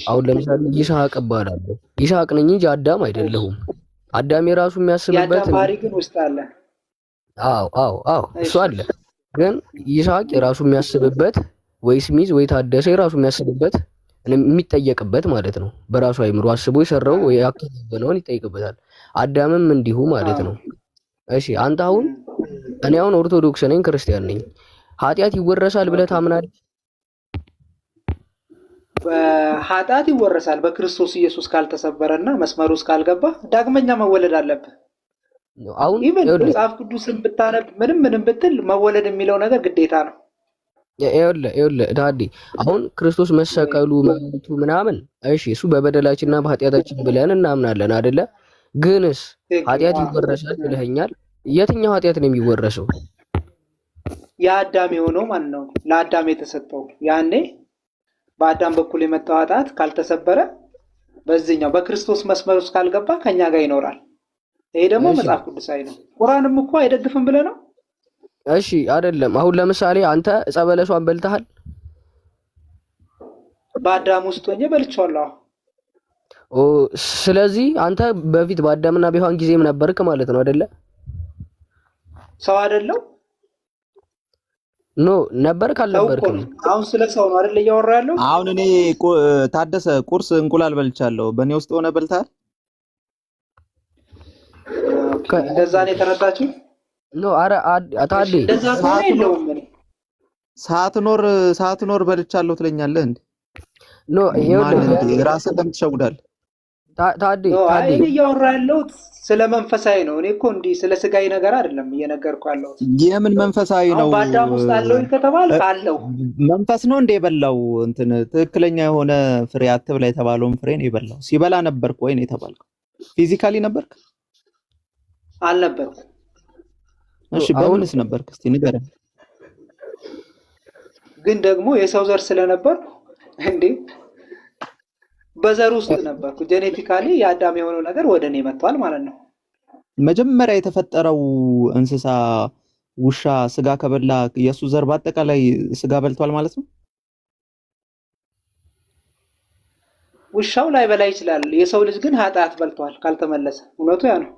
አሁን ለምሳሌ ይስሐቅ እባላለሁ። ይስሐቅ ነኝ እንጂ አዳም አይደለሁም። አዳም የራሱ የሚያስብበት የአዳም ባህሪ ግን ውስጥ አለ። አዎ እሱ አለ። ግን ይስሐቅ የራሱ የሚያስብበት ወይ ስሚዝ ወይ ታደሰ የራሱ የሚያስብበት የሚጠየቅበት ማለት ነው። በራሱ አይምሮ አስቦ የሰራው ወይ ያከናወነውን ይጠይቅበታል። አዳምም እንዲሁ ማለት ነው። እሺ አንተ አሁን እኔ አሁን ኦርቶዶክስ ነኝ፣ ክርስቲያን ነኝ። ኃጢአት ይወረሳል ብለህ ታምናለህ? ኃጢአት ይወረሳል በክርስቶስ ኢየሱስ ካልተሰበረና መስመሩ ውስጥ ካልገባ ዳግመኛ መወለድ አለብህ። አሁን ኢቭን መጽሐፍ ቅዱስን ብታነብ ምንም ብትል መወለድ የሚለው ነገር ግዴታ ነው። ይኸውልህ ታዲ አሁን ክርስቶስ መሰቀሉ መሞቱ ምናምን እሺ እሱ በበደላችንና በኃጢአታችን ብለን እናምናለን አይደለ? ግንስ ኃጢአት ይወረሳል ብለኸኛል። የትኛው ኃጢአት ነው የሚወረሰው? የአዳም የሆነው ማለት ነው። ለአዳም የተሰጠው ያኔ በአዳም በኩል የመጣው ኃጢአት ካልተሰበረ በዚህኛው በክርስቶስ መስመር ውስጥ ካልገባ ከኛ ጋር ይኖራል። ይሄ ደግሞ መጽሐፍ ቅዱሳዊ ነው። ቁርአንም እኮ አይደግፍም ብለህ ነው? እሺ አይደለም። አሁን ለምሳሌ አንተ ዕፀ በለሷን በልተሃል? በአዳም ውስጥ ሆኜ በልቼዋለሁ። ስለዚህ አንተ በፊት በአዳምና በሔዋን ጊዜም ነበርክ ማለት ነው አይደለ? ሰው አይደለው? ኖ ነበርክ አልነበርክም? አሁን ስለ ሰው ነው አይደል እያወራ ያለው? አሁን እኔ ታደሰ ቁርስ እንቁላል በልቻለሁ። በእኔ ውስጥ ሆነ በልተሃል? እንደዛ ነው የተረዳችሁ? ኖ አረ ታዲ እንደዛ ነው የለውም። ሳትኖር በልቻለሁ ትለኛለህ እንዴ? ኖ ይኸውልህ ራስህን ለምን ትሸውዳለህ? ታዲ እኔ እያወራ ያለሁት ስለ መንፈሳዊ ነው። እኔ እኮ እንዲህ ስለ ስጋዊ ነገር አይደለም እየነገርኩ ያለሁት። የምን መንፈሳዊ ነው? በአዳም ውስጥ አለው ከተባለ አለው መንፈስ ነው እንደ የበላው እንትን ትክክለኛ የሆነ ፍሬ አትብላ የተባለውን ፍሬ ነው የበላው። ሲበላ ነበርክ ወይ ነው የተባልከው? ፊዚካሊ ነበርክ? አልነበርኩም። እሺ በምንስ ነበርክ? እስቲ ንገረኝ። ግን ደግሞ የሰው ዘር ስለነበርኩ እንዴ በዘር ውስጥ ነበርኩ። ጄኔቲካሊ የአዳም የሆነው ነገር ወደ እኔ መጥቷል ማለት ነው። መጀመሪያ የተፈጠረው እንስሳ ውሻ ስጋ ከበላ የሱ ዘር በአጠቃላይ ስጋ በልቷል ማለት ነው? ውሻው ላይ በላ ይችላል። የሰው ልጅ ግን ኃጢአት በልቷል ካልተመለሰ። እውነቱ ያ ነው።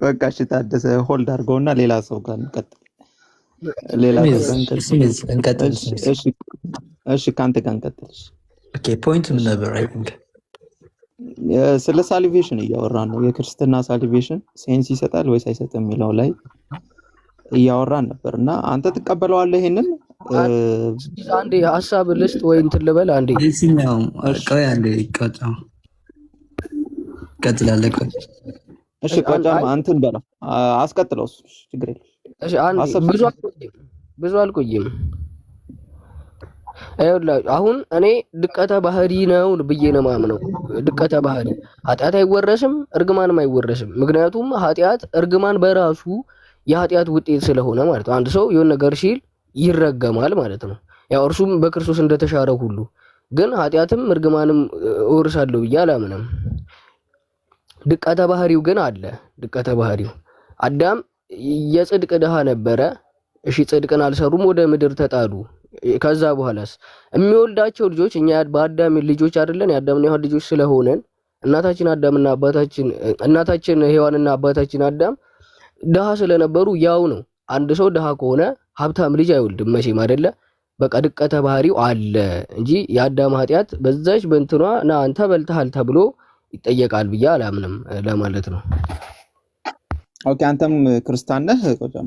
በቃ እሺ ታደሰ ሆልድ አድርገውና ሌላ ሰው ጋር እንቀጥል። እሺ ካንተ ጋር እንቀጥል። ኦኬ ፖይንት ምን ነበር? አይ ቲንክ ስለ ሳልቬሽን እያወራን ነው። የክርስትና ሳልቬሽን ሴንስ ይሰጣል ወይስ አይሰጥም የሚለው ላይ እያወራን ነበር እና አንተ ትቀበለዋለህ ይሄንን? አንዴ ሐሳብ ልስጥ ወይ እንትን ልበል አንዴ። እዚህኛው ቆይ አንዴ ቀጥላለህ። እሺ ቆጫማ አንተን በለው አስቀጥለው። እሱ ችግር የለም። እሺ አንዴ ብዙ አልቆይም። አሁን እኔ ድቀተ ባህሪ ነው ብዬ ነው የማምነው። ድቀተ ባህሪ ኃጢአት አይወረስም፣ እርግማንም አይወረስም። ምክንያቱም ኃጢአት እርግማን በራሱ የኃጢአት ውጤት ስለሆነ ማለት ነው። አንድ ሰው የሆነ ነገር ሲል ይረገማል ማለት ነው። ያው እርሱም በክርስቶስ እንደተሻረ ሁሉ ግን ኃጢአትም እርግማንም እወርሳለሁ ብዬ አላምንም። ድቀተ ባህሪው ግን አለ። ድቀተ ባህሪው አዳም የጽድቅ ድሃ ነበረ። እሺ ጽድቅን አልሰሩም፣ ወደ ምድር ተጣሉ። ከዛ በኋላስ የሚወልዳቸው ልጆች እኛ በአዳም ልጆች አይደለን የአዳምና ሔዋን ልጆች ስለሆነን እናታችን ሔዋንና አባታችን አዳም ድሃ ስለነበሩ ያው ነው። አንድ ሰው ድሃ ከሆነ ሀብታም ልጅ አይወልድም መቼም አይደለ? በቃ ድቀተ ባህሪው አለ እንጂ የአዳም ኃጢአት በዛች በእንትኗ ና አንተ በልተሃል ተብሎ ይጠየቃል ብዬ አላምንም ለማለት ነው። ኦኬ አንተም ክርስቲያን ነህ ቆጫማ?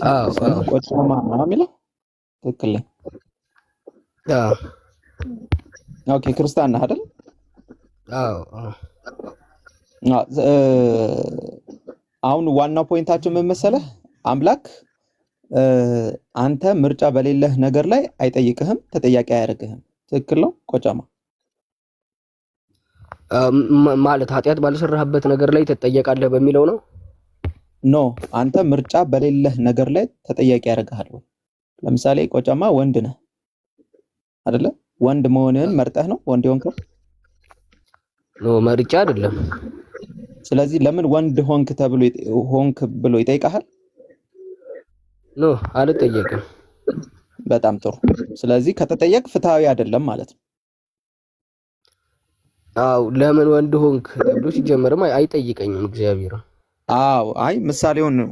አዎ ቆጫማ ነው የሚለው ትክክል ነኝ? አዎ ኦኬ ክርስቲያን ነህ አይደል? አዎ አሁን ዋናው ፖይንታችን ምን መሰለህ? አምላክ አንተ ምርጫ በሌለህ ነገር ላይ አይጠይቅህም፣ ተጠያቂ አያደርግህም። ትክክል ነው ቆጫማ? ማለት ኃጢአት ባልሰራህበት ነገር ላይ ትጠየቃለህ በሚለው ነው? ኖ አንተ ምርጫ በሌለህ ነገር ላይ ተጠያቂ ያደርግሃል ወይ? ለምሳሌ ቆጫማ ወንድ ነህ አይደለ? ወንድ መሆንህን መርጠህ ነው ወንድ የሆንከው? ኖ መርጫ አይደለም። ስለዚህ ለምን ወንድ ሆንክ ብሎ ይጠይቃል? ኖ አልጠየቅም። በጣም ጥሩ። ስለዚህ ከተጠየቅ ፍትሃዊ አይደለም ማለት ነው። አው ለምን ወንድ ሆንክ ተብሎ ሲጀመርም አይጠይቀኝም እግዚአብሔር። አው አይ ምሳሌውን ነው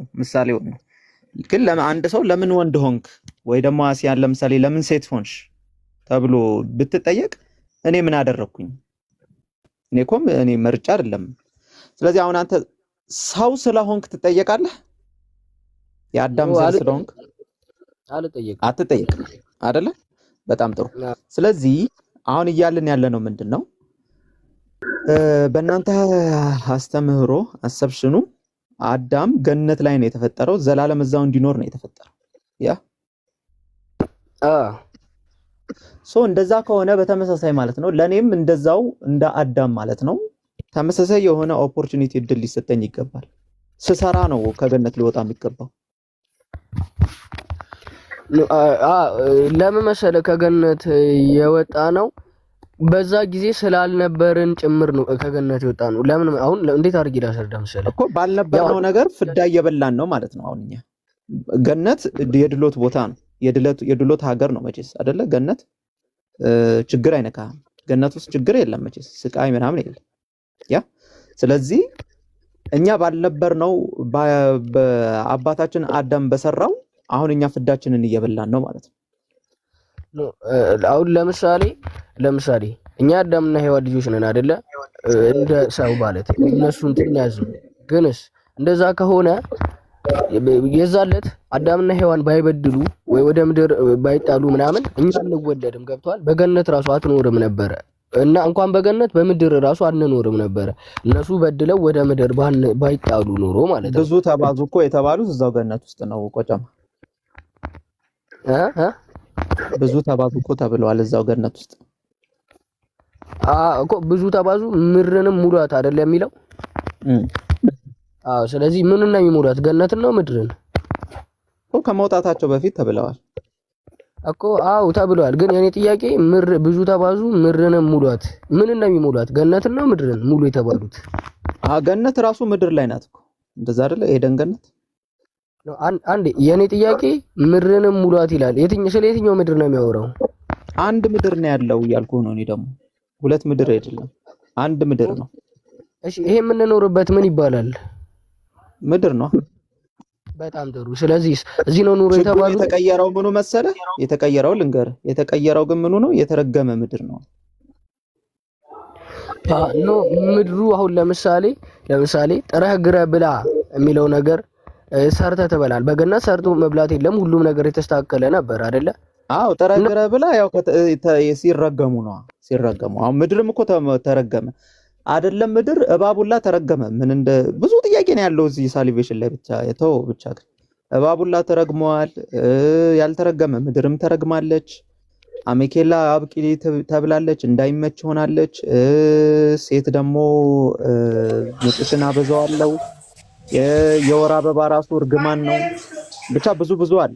ግን አንድ ሰው ለምን ወንድ ሆንክ ወይ ደግሞ አሲያን ለምሳሌ ለምን ሴት ሆንሽ ተብሎ ብትጠየቅ እኔ ምን አደረኩኝ? እኔ መርጫ አይደለም። ስለዚህ አሁን አንተ ሰው ስለሆንክ ትጠየቃለህ? የአዳም ዘር ስለሆንክ አትጠየቅም አይደለ? በጣም ጥሩ። ስለዚህ አሁን እያልን ያለነው ምንድነው? በእናንተ አስተምህሮ አሰብሽኑ አዳም ገነት ላይ ነው የተፈጠረው፣ ዘላለም እዛው እንዲኖር ነው የተፈጠረው። ያ እንደዛ ከሆነ በተመሳሳይ ማለት ነው ለኔም እንደዛው እንደ አዳም ማለት ነው ተመሳሳይ የሆነ ኦፖርቹኒቲ እድል ሊሰጠኝ ይገባል። ስሰራ ነው ከገነት ሊወጣ የሚገባው። ለምን መሰለ ከገነት የወጣ ነው በዛ ጊዜ ስላልነበርን ጭምር ነው ከገነት የወጣ ነው። ለምን አሁን እንዴት አድርጌ ላስረዳ መሰለ እኮ ባልነበረው ነገር ፍዳ እየበላን ነው ማለት ነው። አሁን እኛ ገነት የድሎት ቦታ ነው፣ የድሎት ሀገር ነው መቼስ አይደለ? ገነት ችግር አይነካም። ገነት ውስጥ ችግር የለም መቼስ፣ ስቃይ ምናምን የለም። ያ ስለዚህ እኛ ባልነበርነው በአባታችን አዳም በሰራው አሁን እኛ ፍዳችንን እየበላን ነው ማለት ነው። አሁን ለምሳሌ እኛ አዳምና ሔዋን ልጆች ነን አይደለ? እንደ ሰው ማለት እነሱን ትናዝ ግንስ እንደዛ ከሆነ የዛለት አዳምና ሔዋን ባይበድሉ ወይ ወደ ምድር ባይጣሉ ምናምን እኛ አንወለድም። ገብቷል? በገነት ራሱ አትኖርም ነበረ እና እንኳን በገነት በምድር ራሱ አንኖርም ነበረ። እነሱ በድለው ወደ ምድር ባይጣሉ ኖሮ ማለት ነው። ብዙ ተባዙ እኮ የተባሉት እዛው ገነት ውስጥ ነው ቆጨማ። ብዙ ተባዙ እኮ ተብለዋል እዛው ገነት ውስጥ። እኮ ብዙ ተባዙ ምድርንም ሙሏት አይደል የሚለው? ስለዚህ ምንን ነው የሚሞላት? ገነትን ነው ምድርን? እኮ ከመውጣታቸው በፊት ተብለዋል እኮ። ተብለዋል። ግን የኔ ጥያቄ ብዙ ተባዙ ምድርንም ሙሏት ምንን ነው የሚሞላት? ገነትን ነው ምድርን ሙሉ የተባሉት? ገነት ራሱ ምድር ላይ ናት እኮ እንደዛ አይደለ? ኤደን ገነት ነው። አንዴ የኔ ጥያቄ ምድርንም ሙሏት ይላል። ስለ የትኛው ምድር ነው የሚያወራው? አንድ ምድር ነው ያለው እያልኩህ ነው። እኔ ደግሞ ሁለት ምድር አይደለም አንድ ምድር ነው። እሺ ይሄ የምንኖርበት ምን ይባላል? ምድር ነው። በጣም ጥሩ። ስለዚህ እዚህ ነው ኑሮ የተባለው። የተቀየረው ምኑ መሰለህ? የተቀየረው ልንገርህ። የተቀየረው ግን ምኑ ነው? የተረገመ ምድር ነው። ምድሩ አሁን ለምሳሌ ጥረህ ግረህ ብላ የሚለው ነገር ሰርተህ ትበላል። በገነት ሰርቶ መብላት የለም። ሁሉም ነገር የተስተካከለ ነበር አይደለ? ጥረህ ግረህ ብላ ያው ሲረገሙ ነው። አሁን ምድርም እኮ ተረገመ አይደለም? ምድር እባቡላ ተረገመ። ብዙ ጥያቄ ነው ያለው እዚህ ሳሊቬሽን ላይ ብቻ ግን እባቡላ ተረግመዋል። ያልተረገመ ምድርም ተረግማለች። አሜኬላ አብቂሊ ተብላለች፣ እንዳይመች ሆናለች። ሴት ደግሞ ምጥሽን አበዛዋለሁ። የወር አበባ ራሱ እርግማን ነው። ብቻ ብዙ አለ።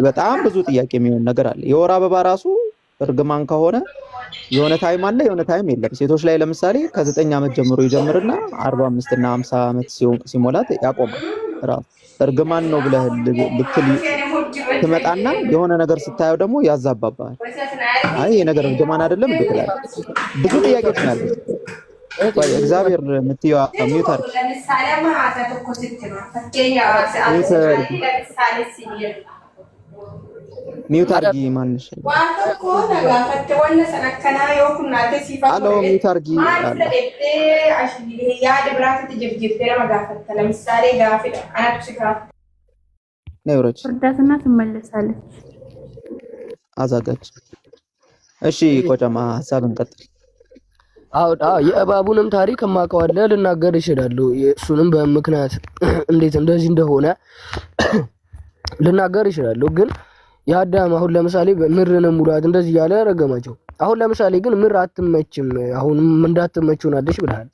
በጣም ብዙ ጥያቄ የሚሆን ነገር አለ። የወር አበባ ራሱ እርግማን ከሆነ የሆነ ታይም አለ፣ የሆነ ታይም የለም። ሴቶች ላይ ለምሳሌ ከ9 ዓመት ጀምሮ ይጀምርና 45 እና 50 ዓመት ሲሞላት ያቆማል። ራሱ እርግማን ነው ብለህ ልትል ትመጣና የሆነ ነገር ስታየው ደግሞ ያዛባባል። አይ ይሄ ነገር እርግማን አይደለም እንድትላል። ብዙ ጥያቄዎች ነው ያሉት። እግዚአብሔር ምትይዋ ሚውት አድርጊ። ሚውት አርጊ ማንሽ አሎ ሚውት አርጊ ነውሮች ወርዳትና ትመለሳለች። አዛጋች። እሺ ቆጨማ ሐሳብን ቀጥል። የእባቡንም ታሪክ ማቀዋለ ልናገር ይችላል። እሱንም በምክንያት እንዴት እንደዚህ እንደሆነ ልናገር ይችላል። ግን የአዳም አሁን ለምሳሌ ምርን ሙላት እንደዚህ ያለ ረገማቸው። አሁን ለምሳሌ ግን ምር አትመችም፣ አሁንም እንዳትመችው ናደሽ ብለሃል።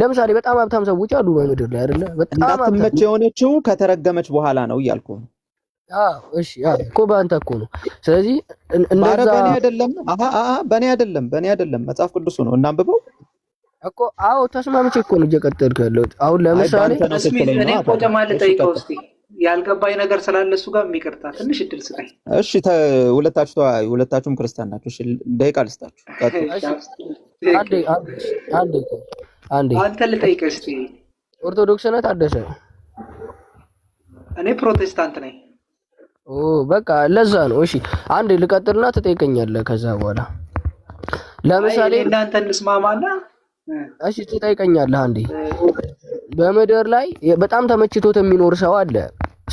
ለምሳሌ በጣም ሀብታም ሰዎች አሉ በምድር ላይ አይደለ? በጣም እንዳትመች የሆነችው ከተረገመች በኋላ ነው እያልኩ ነው። እሺ እኮ በአንተ እኮ ነው። ስለዚህ እንደዛ በኔ አይደለም። በኔ አይደለም መጽሐፍ ቅዱሱ ነው እናንብበው እኮ። ተስማምቼ እኮ ነው እየቀጠልኩ ያለሁት። አሁን ለምሳሌ እኔ ቆጨማ ልጠይቀው እስቲ ያልገባኝ ነገር ስላለ እሱ ጋር የሚቀርታ ትንሽ እድል ስጠኝ። እሺ ሁለታችሁም ክርስቲያን ናችሁ። እሺ ደቂቃ ልስጣችሁ። አንዴ አንተ ልጠይቅ እስቲ። ኦርቶዶክስ ነህ ታደሰ? እኔ ፕሮቴስታንት ነኝ። በቃ ለዛ ነው። እሺ አንዴ ልቀጥልና ትጠይቀኛለህ። ከዛ በኋላ ለምሳሌ እናንተ እንስማማና እሺ ትጠይቀኛለህ። አንዴ በምድር ላይ በጣም ተመችቶት የሚኖር ሰው አለ።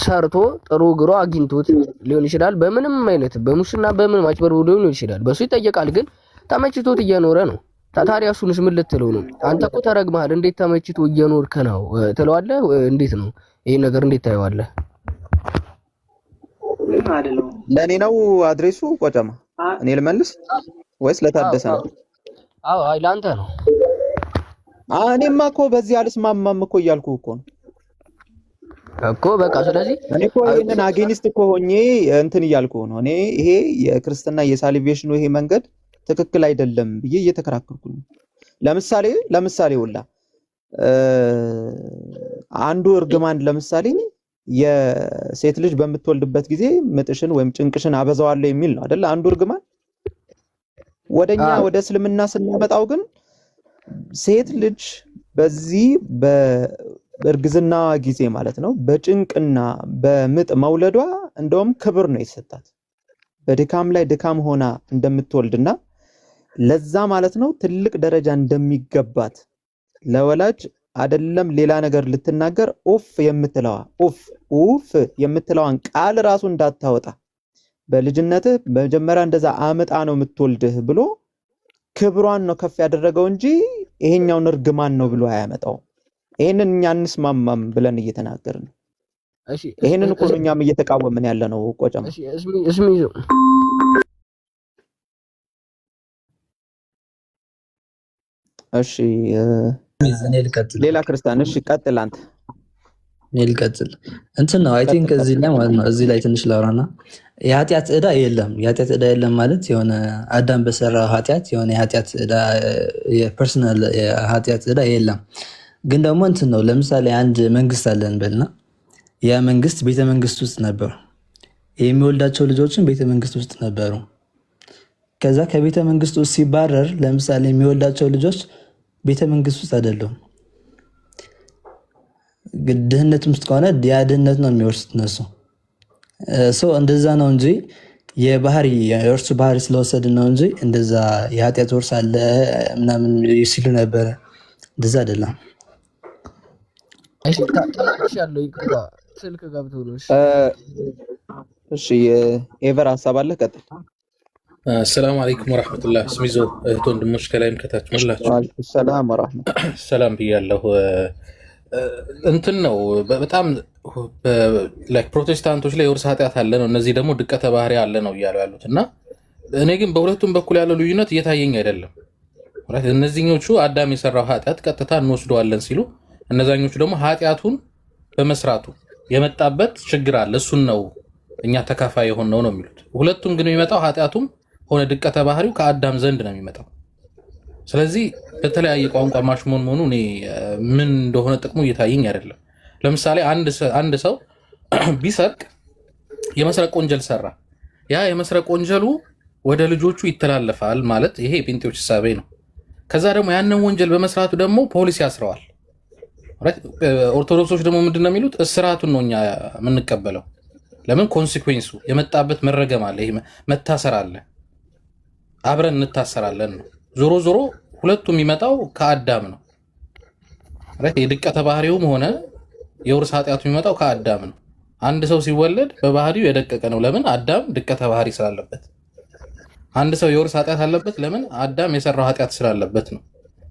ሰርቶ ጥሩ ግሮ አግኝቶት ሊሆን ይችላል። በምንም አይነት በሙስና በምን ማጭበርበሩ ሊሆን ይችላል። በሱ ይጠየቃል። ግን ተመችቶት እየኖረ ነው። ታዲያ እሱንስ ምን ልትለው ነው? አንተ እኮ ተረግመሃል። እንዴት ተመችቶ እየኖርክ ነው ትለዋለህ? እንዴት ነው ይሄ ነገር እንዴት ታየዋለህ? ለኔ ነው አድሬሱ ቆጨማ? እኔ ልመልስ ወይስ ለታደሰ ነው? አይ ለአንተ ነው። እኔማ እኮ በዚህ አልስማማም እኮ እያልኩ እኮ ነው እኮ በቃ። ስለዚህ እኔ እኮ ይሄንን አጌኒስት እኮ ሆኜ እንትን እያልኩ ነው። እኔ ይሄ የክርስትና የሳልቬሽኑ ይሄ መንገድ ትክክል አይደለም ብዬ እየተከራከርኩ ነው። ለምሳሌ ሁላ አንዱ እርግማን ለምሳሌ የሴት ልጅ በምትወልድበት ጊዜ ምጥሽን ወይም ጭንቅሽን አበዛዋለሁ የሚል ነው አይደል? አንዱ እርግማን። ወደ እስልምና ስንመጣው ግን ሴት ልጅ በዚህ በእርግዝና ጊዜ ማለት ነው በጭንቅና በምጥ መውለዷ እንደውም ክብር ነው የተሰጣት። በድካም ላይ ድካም ሆና እንደምትወልድና ለዛ ማለት ነው ትልቅ ደረጃ እንደሚገባት ለወላጅ አይደለም ሌላ ነገር ልትናገር ኡፍ የምትለዋን ቃል ራሱ እንዳታወጣ በልጅነትህ መጀመሪያ እንደዛ አመጣ ነው የምትወልድህ ብሎ ክብሯን ነው ከፍ ያደረገው እንጂ ይሄኛውን እርግማን ነው ብሎ አያመጣው። ይሄንን እኛ እንስማማም ብለን እየተናገርን ነው። እሺ ይሄንን እኮ እኛም እየተቃወምን ያለ ነው ቆጨማ። እስሚ እሺ ሌላ ክርስቲያን እሺ ቀጥል አንተ። እኔ ልቀጥል እንትን ነው አይ ቲንክ እዚህ ላይ ማለት ነው እዚህ ላይ ትንሽ ላውራና የኃጢአት ዕዳ የለም ማለት የሆነ አዳም በሰራው ኃጢአት የሆነ የኃጢአት ዕዳ የፐርሰናል የኃጢአት ዕዳ የለም። ግን ደግሞ እንትን ነው ለምሳሌ አንድ መንግስት አለን በልና ያ መንግስት ቤተ መንግስት ውስጥ ነበሩ። የሚወልዳቸው ልጆችን ቤተ መንግስት ውስጥ ነበሩ። ከዛ ከቤተ መንግስት ውስጥ ሲባረር ለምሳሌ የሚወልዳቸው ልጆች ቤተ መንግስት ውስጥ አይደለም። ድህነት ውስጥ ከሆነ ያ ድህነት ነው የሚወርሱት እነሱ። እንደዛ ነው እንጂ የእርሱ ባህሪ ስለወሰድን ነው እንጂ እንደዛ የኃጢአት ወርስ አለ ምናምን ሲሉ ነበረ። እንደዛ አይደለም። ስልክ ገብቶ ነው። እሺ ኤቨር ሀሳብ አለ ቀጥል። ሰላም አለይኩም ወራህመቱላህ። ስሚዞ እህት ወንድሞች ከላይም ከታች ሁላችሁ ሰላም ወራህመቱ ሰላም ብያለሁ። እንትን ነው በጣም ላይክ ፕሮቴስታንቶች ላይ የውርስ ኃጢአት አለ ነው፣ እነዚህ ደግሞ ድቀተ ባህሪ አለ ነው እያሉ ያሉት እና እኔ ግን በሁለቱም በኩል ያለው ልዩነት እየታየኝ አይደለም። እነዚህኞቹ አዳም የሰራው ኃጢአት ቀጥታ እንወስደዋለን ሲሉ፣ እነዛኞቹ ደግሞ ኃጢአቱን በመስራቱ የመጣበት ችግር አለ እሱን ነው እኛ ተካፋይ የሆነው ነው የሚሉት። ሁለቱም ግን የሚመጣው ኃጢአቱም ሆነ ድቀተ ባህሪው ከአዳም ዘንድ ነው የሚመጣው። ስለዚህ በተለያየ ቋንቋ ማሽሞን መሆኑ እኔ ምን እንደሆነ ጥቅሙ እየታየኝ አይደለም። ለምሳሌ አንድ ሰው ቢሰርቅ የመስረቅ ወንጀል ሰራ፣ ያ የመስረቅ ወንጀሉ ወደ ልጆቹ ይተላለፋል ማለት ይሄ የጴንጤዎች ሐሳቤ ነው። ከዛ ደግሞ ያንን ወንጀል በመስራቱ ደግሞ ፖሊስ ያስረዋል። ኦርቶዶክሶች ደግሞ ምንድነው የሚሉት? እስራቱን ነው እኛ የምንቀበለው። ለምን ኮንሲኩዌንሱ የመጣበት መረገም አለ፣ ይሄ መታሰር አለ፣ አብረን እንታሰራለን ነው። ዞሮ ዞሮ ሁለቱ የሚመጣው ከአዳም ነው። የድቀተ ባህሪውም ሆነ የውርስ ኃጢአቱ የሚመጣው ከአዳም ነው። አንድ ሰው ሲወለድ በባህሪው የደቀቀ ነው። ለምን? አዳም ድቀተ ባህሪ ስላለበት። አንድ ሰው የውርስ ኃጢአት አለበት። ለምን? አዳም የሰራው ኃጢአት ስላለበት ነው።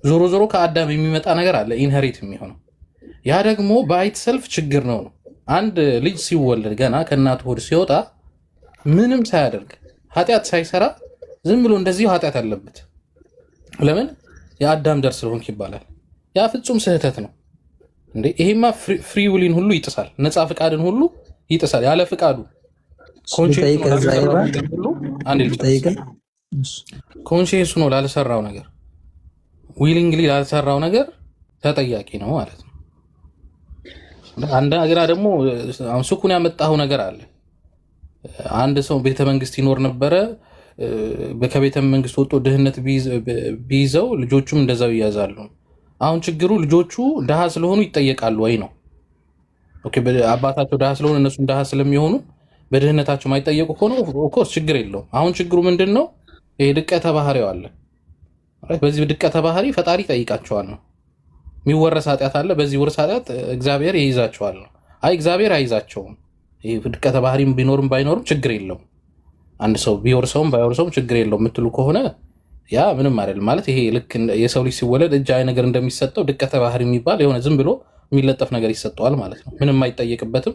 ዞሮ ዞሮ ከአዳም የሚመጣ ነገር አለ ኢንሄሪት የሚሆነው። ያ ደግሞ በአይት ሰልፍ ችግር ነው። አንድ ልጅ ሲወለድ ገና ከእናቱ ሆድ ሲወጣ ምንም ሳያደርግ ኃጢአት ሳይሰራ ዝም ብሎ እንደዚሁ ኃጢአት አለበት። ለምን? የአዳም ዘር ስለሆንክ ይባላል። ያ ፍጹም ስህተት ነው እንዴ! ይሄማ ፍሪ ዊልን ሁሉ ይጥሳል፣ ነፃ ፍቃድን ሁሉ ይጥሳል። ያለ ፍቃዱ ኮንሽንሱ ነው ላልሰራው ነገር፣ ዊሊንግሊ ላልሰራው ነገር ተጠያቂ ነው ማለት ነው። አንድ ነገር ደግሞ ሱኩን ያመጣው ነገር አለ። አንድ ሰው ቤተ መንግስት ይኖር ነበረ። ከቤተ መንግስት ወጥቶ ድህነት ቢይዘው ልጆቹም እንደዛው ይያዛሉ። አሁን ችግሩ ልጆቹ ድሃ ስለሆኑ ይጠየቃሉ ወይ ነው። ኦኬ፣ አባታቸው ድሃ ስለሆኑ እነሱም ድሃ ስለሚሆኑ በድህነታቸው ማይጠየቁ ከሆነ ኦፍኮርስ ችግር የለውም። አሁን ችግሩ ምንድን ነው? ይሄ ድቀተ ባህሪው አለ። በዚህ ድቀተ ባህሪ ፈጣሪ ይጠይቃቸዋል ነው። የሚወረስ ኃጢአት አለ። በዚህ ውርስ ኃጢአት እግዚአብሔር ይይዛቸዋል ነው። አይ እግዚአብሔር አይዛቸውም። ይሄ ድቀተ ባህሪም ቢኖርም ባይኖርም ችግር የለውም። አንድ ሰው ቢወርሰውም ባይወርሰውም ችግር የለውም የምትሉ ከሆነ ያ ምንም አይደለም ማለት። ይሄ ልክ የሰው ልጅ ሲወለድ እጅ አይ ነገር እንደሚሰጠው ድቀተ ባህሪ የሚባል የሆነ ዝም ብሎ የሚለጠፍ ነገር ይሰጠዋል ማለት ነው። ምንም አይጠየቅበትም፣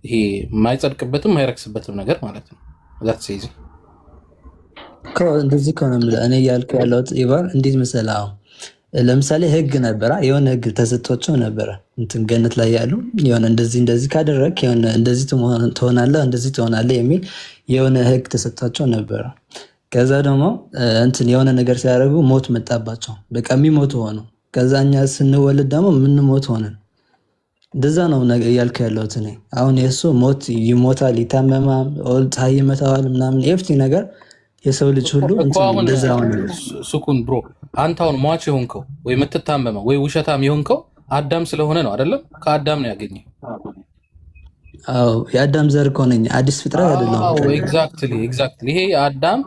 ይሄ የማይጸድቅበትም የማይረክስበትም ነገር ማለት ነው። ዛት ሲይዝ እንደዚህ ከሆነ እኔ እያልኩ ያለሁት ኢቫር እንዴት መሰለህ፣ አሁን ለምሳሌ ህግ ነበረ፣ የሆነ ህግ ተሰጥቷቸው ነበረ እንትን ገነት ላይ ያሉ የሆነ እንደዚህ ካደረግ የሆነ እንደዚህ ትሆናለህ እንደዚህ ትሆናለህ የሚል የሆነ ህግ ተሰጥቷቸው ነበረ። ከዛ ደግሞ እንትን የሆነ ነገር ሲያደርጉ ሞት መጣባቸው፣ በቃ የሚሞቱ ሆኑ። ከዛ እኛ ስንወልድ ደግሞ የምንሞት ሆነን። እንደዛ ነው እያልኩ ያለሁት እኔ። አሁን የእሱ ሞት ይሞታል፣ ይታመማል፣ ፀሐይ ይመታዋል ምናምን ኤፍቲ ነገር የሰው ልጅ ሁሉ እንደዛ ሆነ። ሱኩን ብሮ አንተ አሁን ሟች የሆንከው ወይ የምትታመመው ወይ ውሸታም የሆንከው አዳም ስለሆነ ነው አይደለም? ከአዳም ነው ያገኘው። አዎ የአዳም ዘር እኮ ነኝ፣ አዲስ ፍጥረት አይደለም። ኤግዛክትሊ። ይሄ አዳም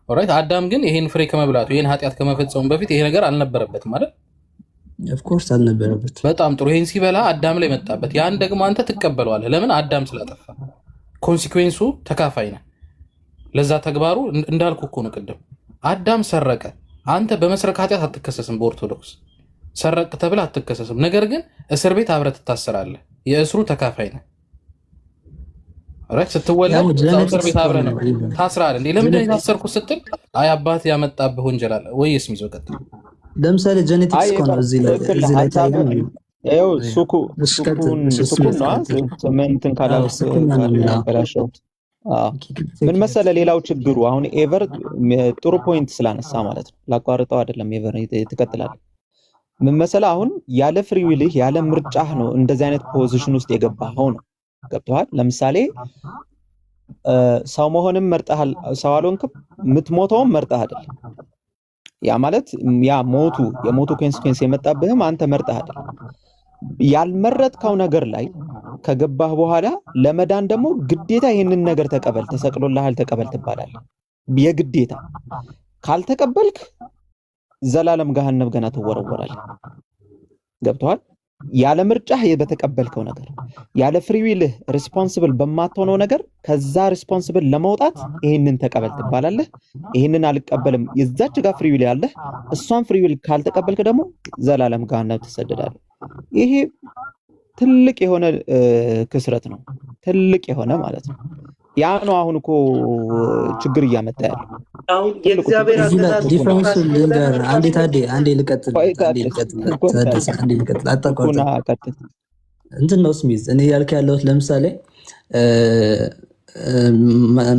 ኦልራይት። አዳም ግን ይሄን ፍሬ ከመብላቱ ይሄን ኃጢአት ከመፈጸሙ በፊት ይሄ ነገር አልነበረበትም ማለት ኦፍኮርስ አልነበረበት። በጣም ጥሩ። ይሄን ሲበላ አዳም ላይ መጣበት። ያን ደግሞ አንተ ትቀበለዋለህ። ለምን? አዳም ስላጠፋ ኮንሲኩዌንሱ ተካፋይ ነህ። ለዛ ተግባሩ እንዳልኩ እኮ ነው ቅድም። አዳም ሰረቀ፣ አንተ በመስረቅ ኃጢአት አትከሰስም። በኦርቶዶክስ ሰረቅ ተብለህ አትከሰስም። ነገር ግን እስር ቤት አብረህ ትታሰራለህ። የእስሩ ተካፋይ ነህ። ስትወለድ እስር ቤት አብረህ ነው ታስራለህ። እንዴ ለምንድን ነው የታሰርኩት ስትል አይ አባት ያመጣብህ ወንጀል አለ ወይ ስም ይዞ ቀጥል። ለምሳሌ ጄኔቲክስ እኮ ነው እዚህ ላይ ታይገን ይኸው ሱኩን ነው እንትን ካላበላሸው ምን መሰለ፣ ሌላው ችግሩ አሁን ኤቨር ጥሩ ፖይንት ስላነሳ ማለት ነው። ላቋርጠው አይደለም፣ ኤቨር ትቀጥላለህ። ምን መሰለ፣ አሁን ያለ ፍሪ ዊልህ ያለ ምርጫህ ነው እንደዚህ አይነት ፖዚሽን ውስጥ የገባኸው ነው። ገብቶሃል? ለምሳሌ ሰው መሆንም መርጠሃል፣ ሰው አልሆንክም። የምትሞተውም መርጠህ አይደለም። ያ ማለት የሞቱ ኮንሲኩዌንስ የመጣብህም አንተ መርጠህ አይደለም። ያልመረጥከው ነገር ላይ ከገባህ በኋላ ለመዳን ደግሞ ግዴታ ይሄንን ነገር ተቀበል፣ ተሰቅሎልሃል ተቀበል ትባላለህ። የግዴታ ካልተቀበልክ ዘላለም ገሃነም ገና ትወረወራለህ። ገብቶሃል? ያለ ምርጫህ በተቀበልከው ነገር ያለ ፍሪ ዊልህ ሪስፖንሲብል በማትሆነው ነገር ከዛ ሪስፖንሲብል ለመውጣት ይሄንን ተቀበል ትባላለህ። ይሄንን አልቀበልም የዛች ጋር ፍሪ ዊል ያለህ እሷን ፍሪ ዊል ካልተቀበልክ ደግሞ ዘላለም ገሃነም ትሰደዳለህ። ይሄ ትልቅ የሆነ ክስረት ነው፣ ትልቅ የሆነ ማለት ነው። ያ ነው አሁን እኮ ችግር እያመጣ ያለው። አሁን የእግዚአብሔር አስተሳሰብ አንዴ ልቀጥል አጣቋርጥ እንትን ነው ስሚዝ እኔ ያልክ ያለሁት ለምሳሌ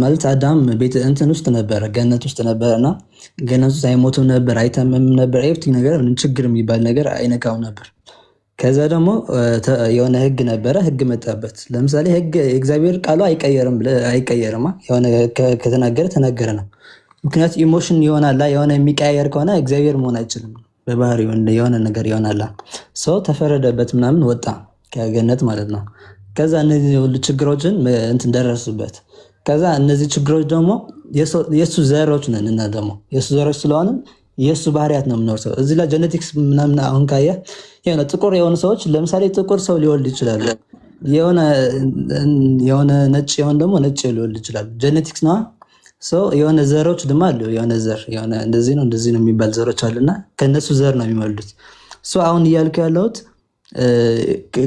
ማለት አዳም ቤት እንትን ውስጥ ነበረ፣ ገነት ውስጥ ነበረና ገነት ውስጥ አይሞትም ነበር፣ አይታመምም ነበር፣ ኤቭሪቲንግ ነገር ምንም ችግር የሚባል ነገር አይነካው ነበር። ከዛ ደግሞ የሆነ ህግ ነበረ፣ ህግ መጣበት። ለምሳሌ ህግ የእግዚአብሔር ቃሉ አይቀየርም። የሆነ ከተናገረ ተናገረ ነው። ምክንያቱ ኢሞሽን ይሆናል። የሆነ የሚቀያየር ከሆነ እግዚአብሔር መሆን አይችልም። በባህሪው የሆነ ነገር ይሆናል። ሰው ተፈረደበት ምናምን ወጣ ከገነት ማለት ነው። ከዛ እነዚህ ሁሉ ችግሮችን እንትን ደረሱበት። ከዛ እነዚህ ችግሮች ደግሞ የሱ ዘሮች ነን እና ደግሞ የሱ ዘሮች ስለሆነ የሱ ባህሪያት ነው የምንወርሰው። እዚህ ላይ ጄኔቲክስ ምናምን አሁን ካየህ የሆነ ጥቁር የሆኑ ሰዎች ለምሳሌ ጥቁር ሰው ሊወልድ ይችላሉ። የሆነ ነጭ የሆነ ደግሞ ነጭ ሊወልድ ይችላሉ። ጄኔቲክስ ነው። የሆነ ዘሮች ድማ አሉ። የሆነ ዘር የሆነ እንደዚህ ነው የሚባል ዘሮች አሉና ከነሱ ዘር ነው የሚወልዱት። አሁን እያልኩ ያለሁት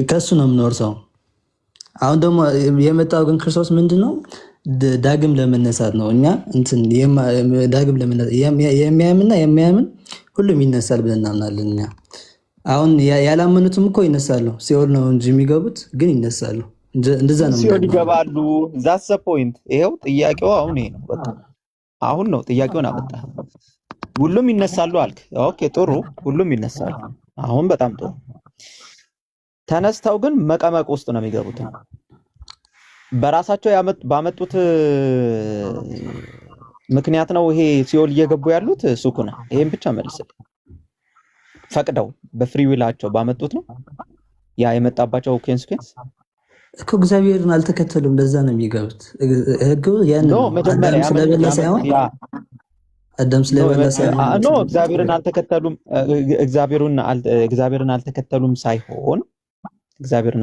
ከሱ ነው የምንወርሰው። አሁን ደግሞ የመጣው ግን ክርስቶስ ምንድነው? ዳግም ለመነሳት ነው። እኛ እንትን ዳግም ለመነሳት የሚያምን ሁሉም ይነሳል ብለን እናምናለን እኛ። አሁን ያላመኑትም እኮ ይነሳሉ። ሲኦል ነው እንጂ የሚገቡት ግን ይነሳሉ። እንደዛ ነው ሲኦል ይገባሉ። ዛትስ ዘ ፖይንት። ይሄው ጥያቄው አሁን ይሄ ነው። በቃ አሁን ነው ጥያቄውን አመጣ። ሁሉም ይነሳሉ አልክ። ኦኬ ጥሩ፣ ሁሉም ይነሳሉ። አሁን በጣም ጥሩ። ተነስተው ግን መቀመቅ ውስጥ ነው የሚገቡት። በራሳቸው ባመጡት ምክንያት ነው ይሄ ሲኦል እየገቡ ያሉት። ሱኩና ይሄን ብቻ መልስልኝ። ፈቅደው በፍሪ ዊላቸው ባመጡት ነው ያ የመጣባቸው ኮንሲኩዌንስ እኮ እግዚአብሔርን አልተከተሉም። ለዛ ነው የሚገቡት። ህጉ ያን ነው መጀመሪያ ስለበላ ሳይሆን አዳም ስለበላ ሳይሆን ነው እግዚአብሔርን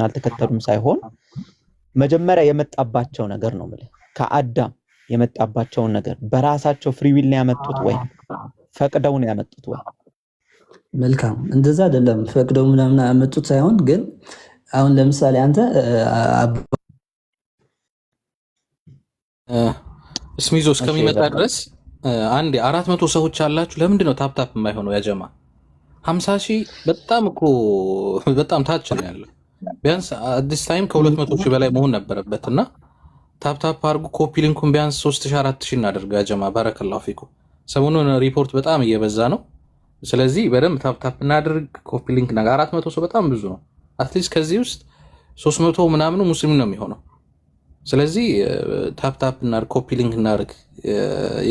አልተከተሉም ሳይሆን መጀመሪያ የመጣባቸው ነገር ነው ማለት ከአዳም የመጣባቸውን ነገር በራሳቸው ፍሪ ዊል ነው ያመጡት ወይ ፈቅደው ነው ያመጡት ወይ? መልካም እንደዛ አይደለም። ፈቅደው ምናምን ያመጡት ሳይሆን ግን አሁን ለምሳሌ አንተ ስሚዞ እስከሚመጣ ድረስ አንድ 400 ሰዎች አላችሁ። ለምንድን ነው ታፕታፕ የማይሆነው? ያጀማ 50,000 በጣም እኮ በጣም ታች ነው ያለው። ቢያንስ አዲስ ታይም ከ200 ሺህ በላይ መሆን ነበረበት እና ታፕታፕ አድርጉ። ኮፒ ሊንኩን ቢያንስ 3,000-4,000 እናደርገው። ያጀማ ባረከላሁ ፊኩም። ሰሞኑን ሪፖርት በጣም እየበዛ ነው። ስለዚህ በደንብ ታፕታፕ እናድርግ። ኮፒ ሊንክ ነገር 400 ሰው በጣም ብዙ ነው። አትሊስት ከዚህ ውስጥ 300 ምናምኑ ሙስሊም ነው የሚሆነው። ስለዚህ ታፕታፕ እናድርግ፣ ኮፒ ሊንክ እናድርግ።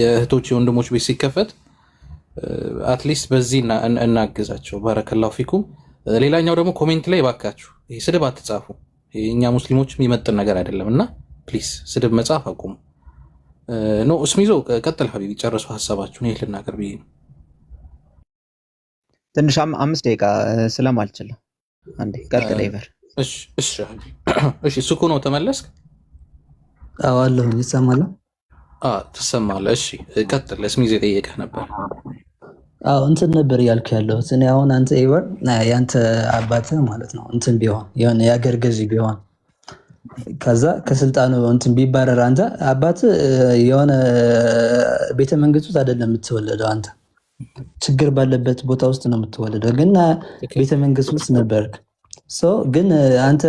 የእህቶች የወንድሞች ቤት ሲከፈት አትሊስት በዚህ እናግዛቸው። ባረከላሁ ፊኩም። ሌላኛው ደግሞ ኮሜንት ላይ ባካችሁ ይሄ ስድብ አትጻፉ። እኛ ሙስሊሞችም ይመጥን ነገር አይደለም እና ፕሊስ ስድብ መጻፍ አቁሙ። ኖ እስሚዞ ቀጥል ሀቢቢ፣ ጨርሱ ሀሳባችሁን። ይሄ ልናገር ብዬ ነው። ትንሽ 5 ደቂቃ ስለማልችል አንዴ ቀጥል ይበር። እሺ ሱኩ ነው ተመለስክ? አዎ አለሁ። ይሰማል? ትሰማለህ? እሺ ቀጥል። እስሚዞ የጠየቀህ ነበር። አዎ እንትን ነበር ያልኩ ያለው እኔ አሁን አንተ ይበር ያንተ አባትህ ማለት ነው እንትን ቢሆን የሆነ የአገር ገዢ ቢሆን ከዛ ከስልጣኑ እንትን ቢባረር አንተ አባትህ የሆነ ቤተ መንግስት ውስጥ አይደለም የምትወለደው። አንተ ችግር ባለበት ቦታ ውስጥ ነው የምትወለደው። ግን ቤተ መንግስት ውስጥ ነበርክ። ግን አንተ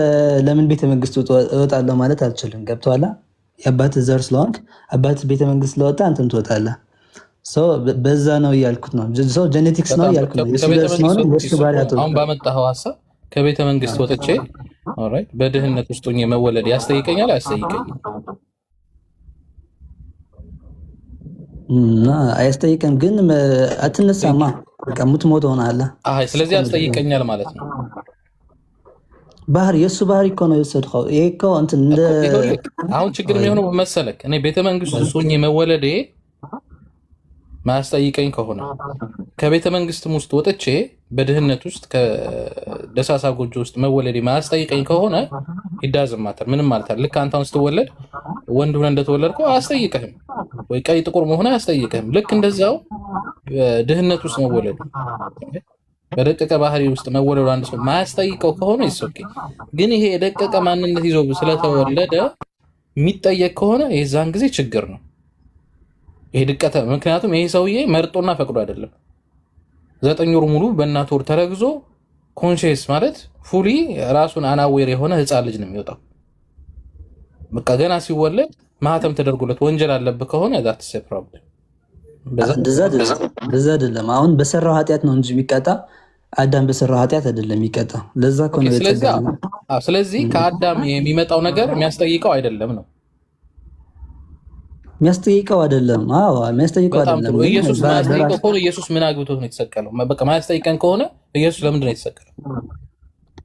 ለምን ቤተ መንግስት እወጣለሁ ማለት አልችልም። ገብቶሃል? የአባትህ ዘር ስለሆንክ አባትህ ቤተ መንግስት ስለወጣ አንተም ትወጣለህ። በዛ ነው እያልኩት ነው። ጄኔቲክስ ነው እያልኩት ነው። አሁን ባመጣኸው ሀሳብ ከቤተ መንግስት ወጥቼ በድህነት ውስጥ ሆኜ መወለድ ያስጠይቀኛል አያስጠይቀኝም? አያስጠይቅም። ግን አትነሳማ፣ በቃ ሙትሞት ሆናለህ። ስለዚህ ያስጠይቀኛል ማለት ነው። የእሱ ባህሪ እኮ ነው የወሰድከው። ይሄ እኮ እንትን አሁን ችግር የሚሆነው መሰለክ እኔ ቤተ መንግስት ውስጥ ሆኜ መወለዴ ማያስጠይቀኝ ከሆነ ከቤተ መንግስትም ውስጥ ወጥቼ በድህነት ውስጥ ከደሳሳ ጎጆ ውስጥ መወለዴ ማያስጠይቀኝ ከሆነ ይዳዝማታል ምንም ማለት አይደል። ልክ አንተ አሁን ስትወለድ ወንድ ሆነህ እንደተወለድከው አያስጠይቅህም፣ ወይ ቀይ ጥቁር መሆን አያስጠይቅህም። ልክ እንደዛው ድህነት ውስጥ መወለዱ በደቀቀ ባህሪ ውስጥ መወለዱ አንድ ሰው ማያስጠይቀው ከሆነ ይሶኬ። ግን ይሄ የደቀቀ ማንነት ይዞ ስለተወለደ የሚጠየቅ ከሆነ የዛን ጊዜ ችግር ነው ይሄ ድቀተ። ምክንያቱም ይሄ ሰውዬ መርጦና ፈቅዶ አይደለም። 9 ወር ሙሉ በእናት ወር ተረግዞ ኮንሽስ ማለት ፉሊ ራሱን አናዌር የሆነ ህፃን ልጅ ነው የሚወጣው። በቃ ገና ሲወለድ ማህተም ተደርጎለት ወንጀል አለበት ከሆነ that's a problem። በዛ አይደለም። አሁን በሰራው ኃጢአት ነው እንጂ የሚቀጣ አዳም በሰራው ኃጢአት አይደለም የሚቀጣ። ለዛ እኮ ነው የተገኘው። ስለዚህ ከአዳም የሚመጣው ነገር የሚያስጠይቀው አይደለም ነው የሚያስጠይቀው አይደለም። አዎ የሚያስጠይቀው አይደለም። ኢየሱስ ማያስጠይቀው ከሆነ ኢየሱስ ምን አግብቶት ነው የተሰቀለው? በቃ ማያስጠይቀን ከሆነ ኢየሱስ ለምንድን ነው የተሰቀለው?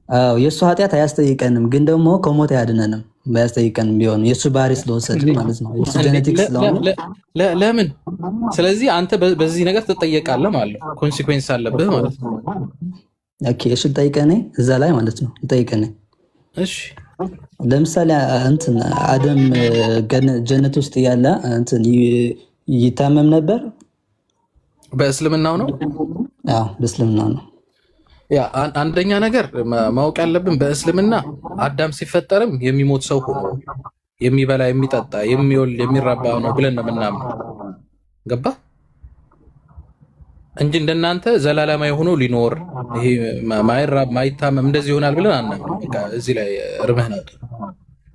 አዎ የእሱ ኃጢአት አያስጠይቀንም፣ ግን ደግሞ ከሞት አያድነንም። ባያስጠይቀንም ቢሆን የእሱ ባህሪ ስለወሰድን ማለት ነው፣ የእሱ ጄኔቲክስ ስለሆነ ለምን? ስለዚህ አንተ በዚህ ነገር ትጠየቃለህ ማለት ነው። ኮንሲኩዌንስ አለብህ ማለት ነው። ኦኬ እሺ፣ ልጠይቀህ ነኝ እዛ ላይ ማለት ነው። ልጠይቀህ ነኝ። እሺ ለምሳሌ እንትን አደም ጀነት ውስጥ ያለ እንትን ይታመም ነበር። በእስልምናው ነው? አዎ በእስልምናው ነው። ያ አንደኛ ነገር ማወቅ ያለብን በእስልምና አዳም ሲፈጠርም የሚሞት ሰው ሆኖ የሚበላ የሚጠጣ የሚወልድ የሚራባ ነው ብለን ነው የምናምነው። ገባ እንጂ እንደናንተ ዘላለማዊ ሆኖ ሊኖር ይሄ ማይራብ ማይታመም እንደዚህ ይሆናል ብለን አናምንም። በቃ እዚህ ላይ እርምህ ነው።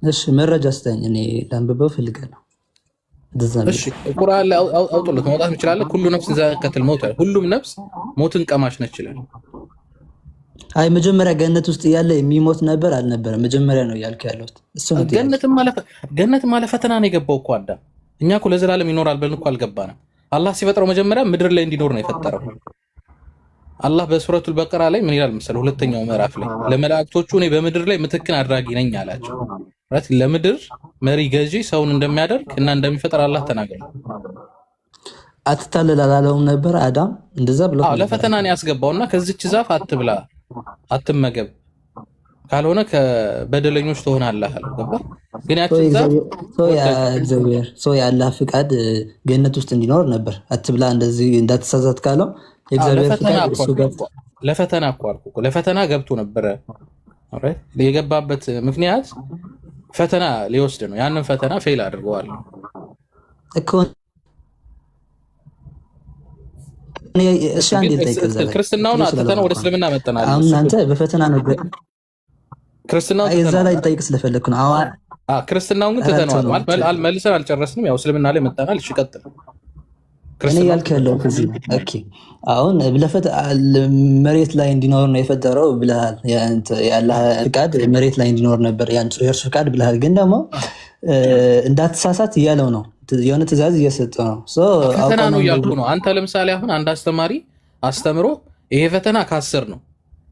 እሺ መረጃ ስጠኝ፣ እኔ ላንብበው ፈልጋለሁ። እሺ ቁርአን ላይ አውጡለት ማውጣት እንችላለን። ሁሉ ነፍስ ዘከተል ሞት፣ ሁሉም ነፍስ ሞትን ቀማሽ ነች ይላል። አይ መጀመሪያ ገነት ውስጥ ያለ የሚሞት ነበር አልነበረም? መጀመሪያ ነው ያልክ ያለሁት እሱ ነው። ገነት ማለት ፈተና ነው የገባው እኮ አዳም። እኛ እኮ ለዘላለም ይኖራል ብለን እኮ አልገባንም። አላህ ሲፈጥረው መጀመሪያ ምድር ላይ እንዲኖር ነው የፈጠረው። አላህ በሱረቱል በቀራ ላይ ምን ይላል መሰለህ? ሁለተኛው ምዕራፍ ላይ ለመላእክቶቹ እኔ በምድር ላይ ምትክን አድራጊ ነኝ አላቸው። ለምድር መሪ ገዢ ሰውን እንደሚያደርግ እና እንደሚፈጥር አላህ ተናገረ። አትታለል አላለውም ነበር አዳም? እንደዛ ብሎ ለፈተና ነው ያስገባውና ከዚች ዛፍ አትብላ አትመገብ ካልሆነ ከበደለኞች ትሆናለህ አለ። ገባ ግን ያቺ ዛፍ ሰው የአላህ ፍቃድ ገነት ውስጥ እንዲኖር ነበር። አትብላ እንደዚህ እንዳትሳሳት ካለው የእግዚአብሔር ፍቃድ እሱ ጋር ለፈተና እኮ አልኩ። ለፈተና ገብቶ ነበረ። የገባበት ምክንያት ፈተና ሊወስድ ነው። ያንን ፈተና ፌል አድርገዋል እኮ። ክርስትናውን አጥተነው ወደ እስልምና መጠናል። አሁን እናንተ በፈተና ነው ክርስትናውን እዛ ላይ ልጠይቅ ስለፈለግኩ ነው። ክርስትናውን ግን ትተነዋል ማለት መልሰን አልጨረስንም። ያው እስልምና ላይ መጠናል። እሺ ቀጥል። እኔ ያልክ ያለው ከዚህ ነው። ኦኬ አሁን መሬት ላይ እንዲኖር ነው የፈጠረው ብለሃል። የአላህ ፍቃድ መሬት ላይ እንዲኖር ነበር የእርሱ ፍቃድ ብለሃል። ግን ደግሞ እንዳትሳሳት እያለው ነው። የሆነ ትእዛዝ እየሰጠ ነው። ፈተና ነው እያልኩ ነው። አንተ ለምሳሌ አሁን አንድ አስተማሪ አስተምሮ ይሄ ፈተና ከ10 ነው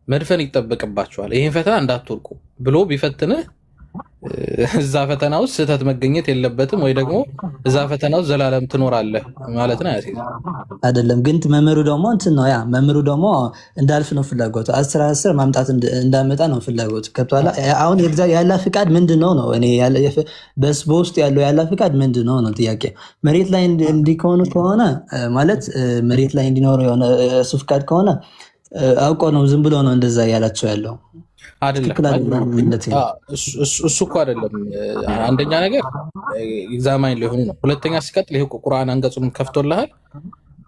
መድፈን ይጠበቅባቸዋል፣ ይሄን ፈተና እንዳትወርቁ ብሎ ቢፈትንህ እዛ ፈተና ውስጥ ስህተት መገኘት የለበትም ወይ ደግሞ እዛ ፈተና ውስጥ ዘላለም ትኖራለህ ማለት ነው። ያሲዝ አይደለም ግን መምህሩ ደግሞ እንትን ነው። ያ መምህሩ ደግሞ እንዳልፍ ነው ፍላጎቱ። 10 ማምጣት እንዳመጣ ነው ፍላጎቱ። ከቷላ አሁን ያላህ ፍቃድ ምንድነው ነው? እኔ በውስጥ ያለው ያላህ ፍቃድ ምንድነው ነው ጥያቄ። መሬት ላይ እንዲሆኑ ከሆነ ማለት መሬት ላይ እንዲኖር የሆነ እሱ ፍቃድ ከሆነ አውቆ ነው ዝም ብሎ ነው እንደዛ ያላቸው ያለው እሱ እኮ አይደለም። አንደኛ ነገር ኤግዛማይን ሊሆኑ ነው። ሁለተኛ ሲቀጥል ይሄ ቁርአን አንቀጹን ከፍቶልሃል።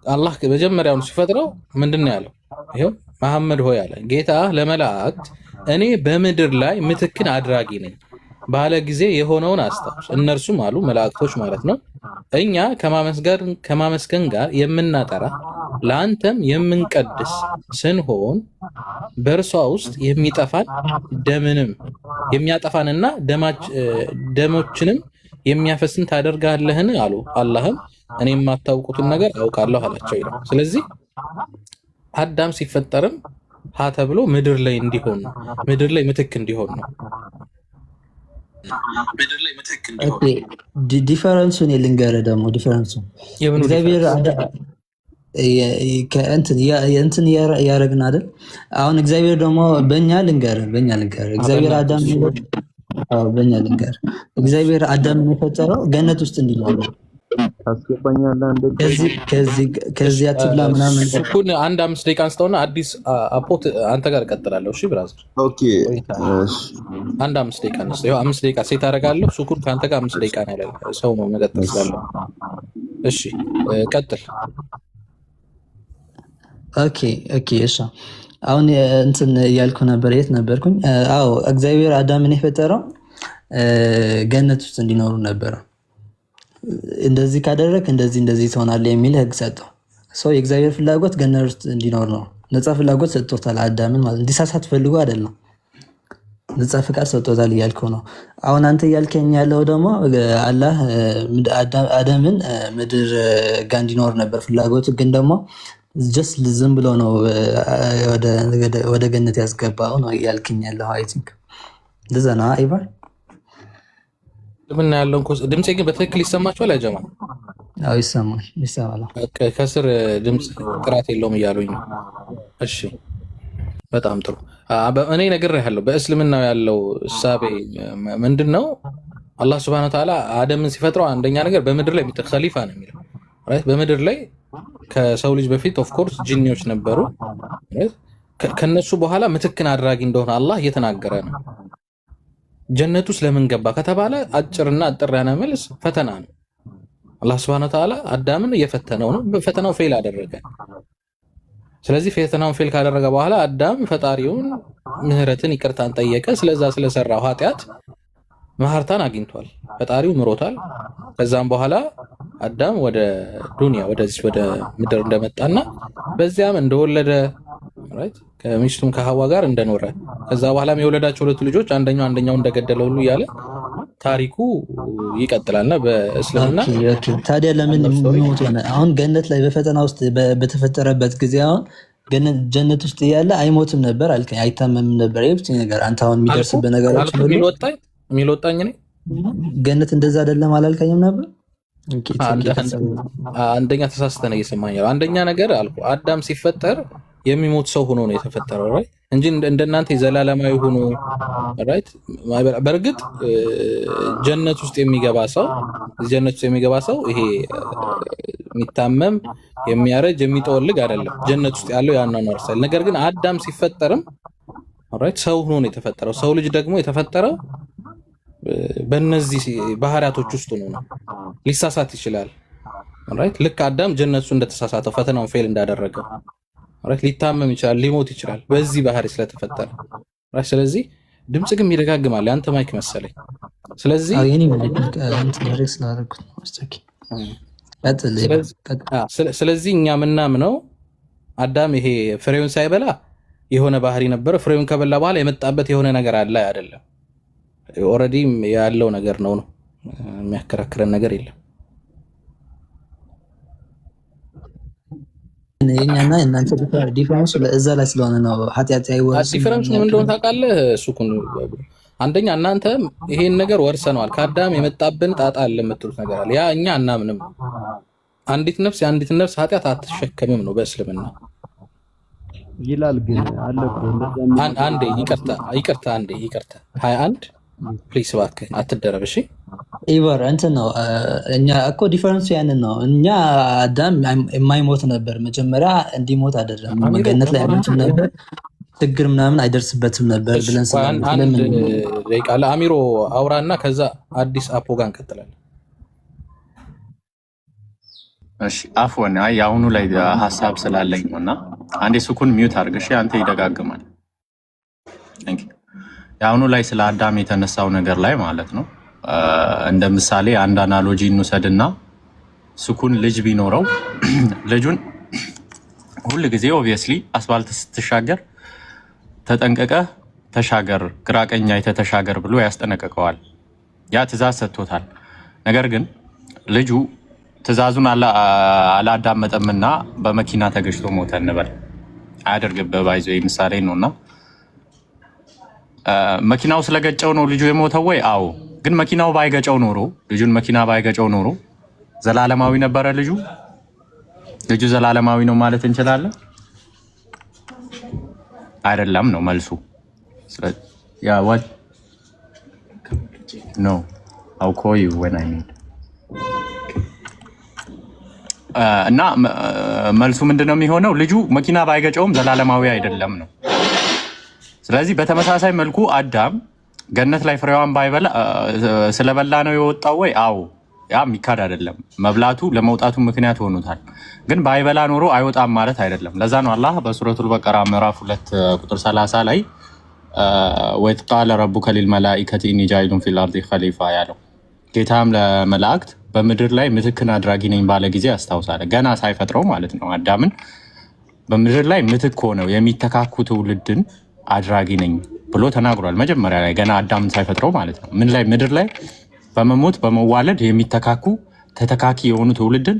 አላህ መጀመሪያውን ሲፈጥረው ምንድን ነው ያለው? ይሄው መሐመድ ሆይ አለ ጌታ ለመላእክት እኔ በምድር ላይ ምትክን አድራጊ ነኝ ባለ ጊዜ የሆነውን አስታውስ። እነርሱም አሉ መላእክቶች ማለት ነው እኛ ከማመስገን ጋር የምናጠራ ለአንተም የምንቀድስ ስንሆን በእርሷ ውስጥ የሚጠፋን ደምንም የሚያጠፋንና ደሞችንም የሚያፈስን ታደርጋለህን አሉ። አላህም እኔ የማታውቁትን ነገር አውቃለሁ አላቸው ይላል። ስለዚህ አዳም ሲፈጠርም ሀ ተብሎ ምድር ላይ እንዲሆን ነው፣ ምድር ላይ ምትክ እንዲሆን ነው። ዲፈረንሱን ልንገርህ ደግሞ ዲፈረንሱን እግዚአብሔር እንትን ያደረግን አይደል? አሁን እግዚአብሔር ደግሞ በእኛ ልንገርህ እግዚአብሔር አዳም በእኛ ልንገርህ እግዚአብሔር አዳምን የፈጠረው ገነት ውስጥ እንዲኖር ከዚህ አትብላ ምናምን ሱኩን አንድ 5 ደቂቃ አንስተውና አዲስ አፖት አንተ ጋር እቀጥላለሁ። እሺ ብራዘር አንድ 5 ደቂቃ አንስተው ይኸው 5 ደቂቃ ሴት አደርጋለሁ። ሱኩን ከአንተ ጋር 5 ደቂቃ ነው ያለው ሰው ነው መቀጠል ስላለው። እሺ ቀጥል። ኦኬ እሺ አሁን እንትን እያልኩ ነበር። የት ነበርኩኝ? አዎ እግዚአብሔር አዳምን የፈጠረው ገነት ውስጥ እንዲኖሩ ነበረ። እንደዚህ ካደረክ እንደዚህ ትሆናለህ የሚል ህግ ሰጠው። ሰው የእግዚአብሔር ፍላጎት ገነት ውስጥ እንዲኖር ነው። ነፃ ፍላጎት ሰጥቶታል አዳምን ማለት እንዲሳሳት ፈልጎ አይደለም፣ ነፃ ፍቃድ ሰጥቶታል እያልከው ነው። አሁን አንተ እያልከኝ ያለው ደግሞ አላህ አዳምን ምድር ጋር እንዲኖር ነበር ፍላጎቱ፣ ግን ደግሞ ጀስት ዝም ብሎ ነው ወደ ገነት ያስገባው ነው ያልክኝ ያለው። አይ ቲንክ እንደዛ ነው አይባል ምን ያለውን ድምጼ ግን በትክክል ይሰማችኋል? ያጀማ አዎ ይሰማል። ከስር ድምጽ ጥራት የለውም እያሉኝ ነው። እሺ በጣም ጥሩ። እኔ ነግሬሃለሁ። በእስልምናው ያለው እሳቤ ምንድነው? አላህ Subhanahu Wa Ta'ala አደምን ሲፈጥረው አንደኛ ነገር በምድር ላይ ኸሊፋ ነው የሚለው ራይት። በምድር ላይ ከሰው ልጅ በፊት ኦፍ ኮርስ ጂኒዎች ነበሩ ራይት። ከነሱ በኋላ ምትክን አድራጊ እንደሆነ አላህ እየተናገረ ነው። ጀነት ውስጥ ለምን ገባ ከተባለ አጭርና አጥር ያለ መልስ ፈተና ነው። አላህ Subhanahu Wa Ta'ala አዳምን እየፈተነው ነው። በፈተናው ፌል አደረገ። ስለዚህ ፈተናውን ፌል ካደረገ በኋላ አዳም ፈጣሪውን ምህረትን ይቅርታን ጠየቀ። ስለዛ ስለሰራው ኃጢአት መህርታን አግኝቷል። ፈጣሪው ምሮታል። ከዛም በኋላ አዳም ወደ ዱንያ ወደ ምድር እንደመጣና በዚያም እንደወለደ ራይት ከሚስቱም ከሐዋ ጋር እንደኖረ ከዛ በኋላም የወለዳቸው ሁለት ልጆች አንደኛው እንደገደለው ሁሉ ያለ ታሪኩ ይቀጥላልና በእስልምና ታዲያ ለምን ሞት ሆነ? አሁን ገነት ላይ በፈተና ውስጥ በተፈጠረበት ጊዜ አሁን ጀነት ውስጥ እያለ አይሞትም ነበር አልከኝ፣ አይታመምም ነበር። ይብት ነገር አንተ አሁን የሚደርስበት ነገሮች ነው የሚልወጣኝ ነው። ገነት እንደዛ አይደለም አላልከኝም ነበር? አንደኛ ተሳስተህ ነው እየሰማኝ ያለው። አንደኛ ነገር አልኩ አዳም ሲፈጠር የሚሞት ሰው ሆኖ ነው የተፈጠረው ራይት እንጂ እንደናንተ የዘላለማዊ ሆኖ ራይት። በእርግጥ ጀነት ውስጥ የሚገባ ሰው ይሄ የሚታመም የሚያረጅ የሚጠወልግ አይደለም። ጀነት ውስጥ ያለው ያናኗር ሳይል ነገር ግን አዳም ሲፈጠርም ራይት ሰው ሆኖ ነው የተፈጠረው። ሰው ልጅ ደግሞ የተፈጠረው በእነዚህ ባህሪያቶች ውስጥ ነው። ሊሳሳት ይችላል ራይት ልክ አዳም ጀነቱ እንደተሳሳተው ፈተናውን ፌል እንዳደረገው ራይት ሊታመም ይችላል፣ ሊሞት ይችላል በዚህ ባህሪ ስለተፈጠረ ራይት። ስለዚህ ድምጽ ግን ይደጋግማል ያንተ ማይክ መሰለኝ። ስለዚህ ስለዚህ እኛ ምናምነው አዳም ይሄ ፍሬውን ሳይበላ የሆነ ባህሪ ነበር፣ ፍሬውን ከበላ በኋላ የመጣበት የሆነ ነገር አለ አይደለም። ኦሬዲ ያለው ነገር ነው የሚያከራክረን ነገር የለም። የኛና እናንተ ዲፈረንስ ለዛ ላይ ስለሆነ ነው ኃጢአት አይወርስ። ዲፈረንሱ ምን እንደሆነ ታውቃለህ? ሱኩን አንደኛ እናንተ ይሄን ነገር ወርሰነዋል፣ ከአዳም የመጣብን ጣጣ አለ የምትሉት ነገር አለ። ያ እኛ አናምንም። አንዲት ነፍስ ኃጢአት አትሸከምም ነው በእስልምና ይላል። ግን አለ አንዴ ይቅርታ 21 ፕሊስ እባክህ አትደረብ። እሺ ኢቨር እንትን ነው እኛ እኮ ዲፈረንሱ ያንን ነው። እኛ አዳም የማይሞት ነበር መጀመሪያ፣ እንዲሞት አይደለም። ገነት ላይ አይሞትም ነበር፣ ችግር ምናምን አይደርስበትም ነበር ብለን አንድ ደቂቃ ለአሚሮ አውራና ከዛ አዲስ አፖ ጋር እንቀጥላለን። እሺ አፎን የአሁኑ ላይ ሀሳብ ስላለኝ ነውና አንዴ ሱኩን ሚውት አድርገሽ አንተ ይደጋግማል። የአሁኑ ላይ ስለ አዳም የተነሳው ነገር ላይ ማለት ነው። እንደ ምሳሌ አንድ አናሎጂ እንውሰድና ሱኩን ልጅ ቢኖረው ልጁን ሁል ጊዜ ኦብቪየስሊ አስፋልት ስትሻገር ተጠንቀቀህ ተሻገር፣ ግራቀኛ የተተሻገር ብሎ ያስጠነቅቀዋል። ያ ትእዛዝ ሰጥቶታል። ነገር ግን ልጁ ትእዛዙን አላዳመጠምና በመኪና ተገጭቶ ሞተ እንበል። አያደርግብህ ባይዞ ምሳሌ ነውና መኪናው ስለገጨው ነው ልጁ የሞተው ወይ? አዎ። ግን መኪናው ባይገጨው ኖሮ ልጁን መኪና ባይገጨው ኖሮ ዘላለማዊ ነበረ ልጁ ዘላለማዊ ነው ማለት እንችላለን? አይደለም ነው መልሱ። ያ what no I'll call you when I need እና መልሱ ምንድነው የሚሆነው? ልጁ መኪና ባይገጨውም ዘላለማዊ አይደለም ነው። ስለዚህ በተመሳሳይ መልኩ አዳም ገነት ላይ ፍሬዋን ባይበላ ስለበላ ነው የወጣው ወይ? አዎ። ያ የሚካድ አይደለም። መብላቱ ለመውጣቱ ምክንያት ሆኖታል። ግን ባይበላ ኖሮ አይወጣም ማለት አይደለም። ለዛ ነው አላህ በሱረቱል በቀራ ምዕራፍ 2 ቁጥር 30 ላይ ወኢዝ ቃለ ረቡከ ሊልመላኢከቲ ኢኒ ጃኢሉን ፊል አርዲ ኸሊፋ ያለው። ጌታም ለመላእክት በምድር ላይ ምትክን አድራጊ ነኝ ባለ ጊዜ አስታውሳለ። ገና ሳይፈጥረው ማለት ነው አዳምን በምድር ላይ ምትክ ሆነው የሚተካኩ ትውልድን አድራጊ ነኝ ብሎ ተናግሯል። መጀመሪያ ላይ ገና አዳምን ሳይፈጥረው ማለት ነው። ምን ላይ ምድር ላይ በመሞት በመዋለድ የሚተካኩ ተተካኪ የሆኑ ትውልድን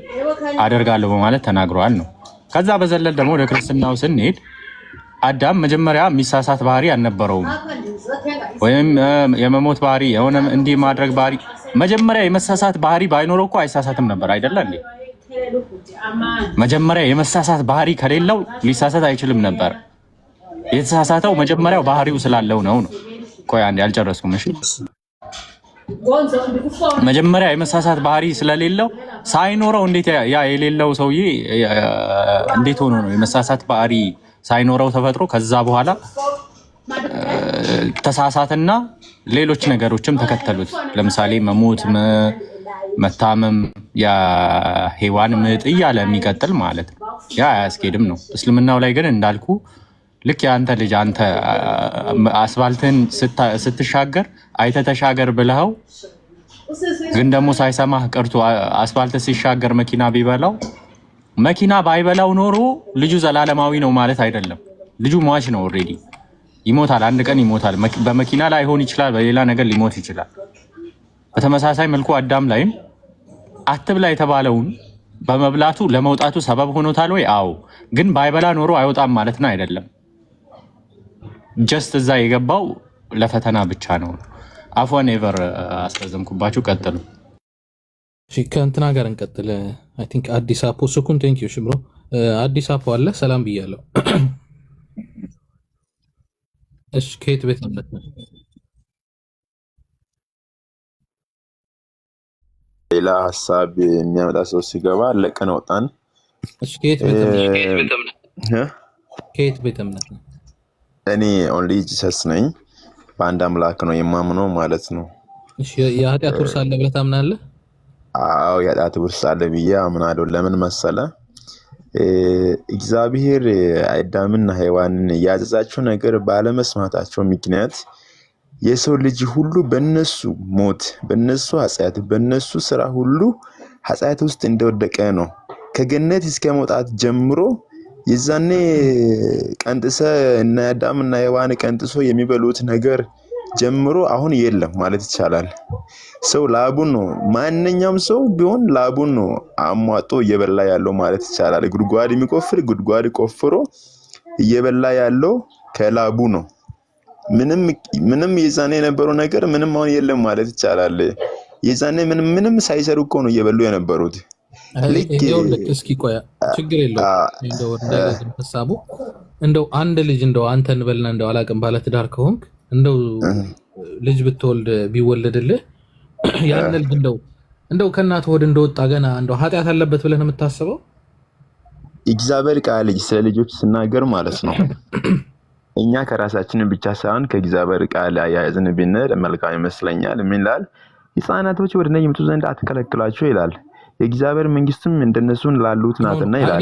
አደርጋለሁ በማለት ተናግሯል ነው። ከዛ በዘለል ደግሞ ወደ ክርስትናው ስንሄድ አዳም መጀመሪያ የሚሳሳት ባህሪ አልነበረውም፣ ወይም የመሞት ባህሪ የሆነ እንዲህ ማድረግ ባህሪ መጀመሪያ የመሳሳት ባህሪ ባይኖረው እኮ አይሳሳትም ነበር አይደለ እንዴ? መጀመሪያ የመሳሳት ባህሪ ከሌለው ሊሳሳት አይችልም ነበር። የተሳሳተው መጀመሪያው ባህሪው ስላለው ነው። ቆይ አንዴ አልጨረስኩም። እሺ መጀመሪያ የመሳሳት ባህሪ ስለሌለው ሳይኖረው እንዴት ያ የሌለው ሰውዬ እንዴት ሆኖ ነው የመሳሳት ባህሪ ሳይኖረው ተፈጥሮ ከዛ በኋላ ተሳሳትና ሌሎች ነገሮችም ተከተሉት። ለምሳሌ መሞት፣ መታመም፣ የሔዋን ምጥ እያለ የሚቀጥል ማለት ነው። ያ አያስኬድም ነው። እስልምናው ላይ ግን እንዳልኩ ልክ የአንተ ልጅ አንተ አስፋልትን ስትሻገር አይተህ ተሻገር ብለኸው ግን ደግሞ ሳይሰማህ ቀርቶ አስፋልት ሲሻገር መኪና ቢበላው መኪና ባይበላው ኖሮ ልጁ ዘላለማዊ ነው ማለት አይደለም። ልጁ ሟች ነው። ኦልሬዲ ይሞታል፣ አንድ ቀን ይሞታል። በመኪና ላይ ሆን ይችላል፣ በሌላ ነገር ሊሞት ይችላል። በተመሳሳይ መልኩ አዳም ላይም አትብላ የተባለውን በመብላቱ ለመውጣቱ ሰበብ ሆኖታል ወይ? አዎ። ግን ባይበላ ኖሮ አይወጣም ማለት ነው አይደለም። ጀስት እዛ የገባው ለፈተና ብቻ ነው። አፎን ኤቨር አስረዘምኩባችሁ። ቀጥሉ። እሺ ከእንትና ጋር እንቀጥል። አይ ቲንክ አዲስ አፖ ስኩን ቴንክ ዩ ሽብሮ አዲስ አፖ አለ። ሰላም ብያለሁ። እሺ ከየት ቤት እምነት ነው? ሌላ ሀሳብ የሚያመጣ ሰው ሲገባ ለቀን ወጣን። እሺ ከየት ቤት እምነት ነው? እኔ ኦንሊ ጂሰስ ነኝ። በአንድ አምላክ ነው የማምነው ማለት ነው። እሺ የኃጢአት ውርስ አለ ብለህ ታምናለህ? አዎ የኃጢአት ውርስ አለ ብዬ አምናለሁ። ለምን መሰለ? እግዚአብሔር አዳምና ሔዋንን ያዘዛቸው ነገር ባለመስማታቸው ምክንያት የሰው ልጅ ሁሉ በነሱ ሞት፣ በነሱ ኃጢአት፣ በነሱ ስራ ሁሉ ኃጢአት ውስጥ እንደወደቀ ነው። ከገነት እስከ መውጣት ጀምሮ የዛኔ ቀንጥሰ እና አዳምና ሔዋን ቀንጥሶ የሚበሉት ነገር ጀምሮ አሁን የለም ማለት ይቻላል። ሰው ላቡን ነው፣ ማንኛውም ሰው ቢሆን ላቡን ነው አሟጦ እየበላ ያለው ማለት ይቻላል። ጉድጓድ የሚቆፍር ጉድጓድ ቆፍሮ እየበላ ያለው ከላቡ ነው። ምንም የዛኔ የነበረው ነገር ምንም አሁን የለም ማለት ይቻላል። የዛኔ ምንም ሳይሰሩ እኮ ነው እየበሉ የነበሩት። እስኪ ቆያ ችግር የለውም። እንደው ሀሳቡ እንደው አንድ ልጅ እንደው አንተ እንበልና እንደው አላቅም ባለ ትዳር ከሆንክ እንደው ልጅ ብትወልድ ቢወለድልህ ያን ልጅ እንደው ከእናት ወድ እንደወጣ ገና እንደው ኃጢአት አለበት ብለህ ነው የምታስበው? እግዚአብሔር ቃል ስለ ልጆች ሲናገር ማለት ነው እኛ ከራሳችን ብቻ ሳይሆን ከእግዚአብሔር ቃል አያይዘን ብንል መልካም ይመስለኛል። ምን ይላል? ሕፃናቶች ወደ እኔ ይመጡ ዘንድ አትከለክሏቸው ይላል። የእግዚአብሔር መንግስትም እንደነሱን ላሉት ናትና ይላል።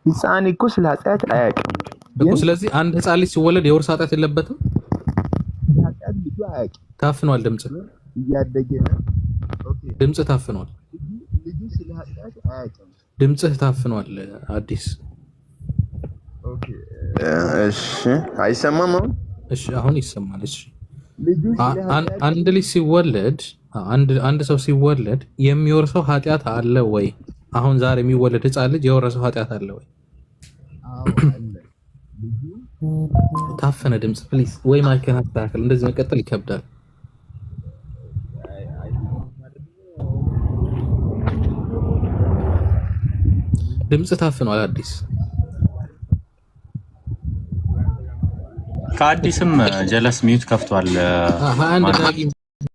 ሕፃን እኮ ስለ ኃጢአት አያውቅም እኮ። ስለዚህ አንድ ሕፃን ልጅ ሲወለድ የውርስ ኃጢአት የለበትም። ኃጢአት ልጁ አያውቅም። ታፍኗል። እያደገ ድምጽ ታፍኗል። ልጁ ስለ ኃጢአት አያውቅም። ድምጽህ ታፍኗል። አዲስ እሺ፣ አይሰማም አሁን? እሺ አሁን ይሰማል። እሺ አንድ ልጅ ሲወለድ አንድ ሰው ሲወለድ የሚወርሰው ኃጢአት አለ ወይ? አሁን ዛሬ የሚወለድ ሕፃን ልጅ የወረሰው ኃጢአት አለ ወይ? ታፈነ ድምጽ ፕሊዝ። ወይ ማይክህን አስተካክል። እንደዚህ መቀጠል ይከብዳል። ድምጽ ታፍኗል። አዲስ ከአዲስም ጀለስ ሚዩት ከፍቷል።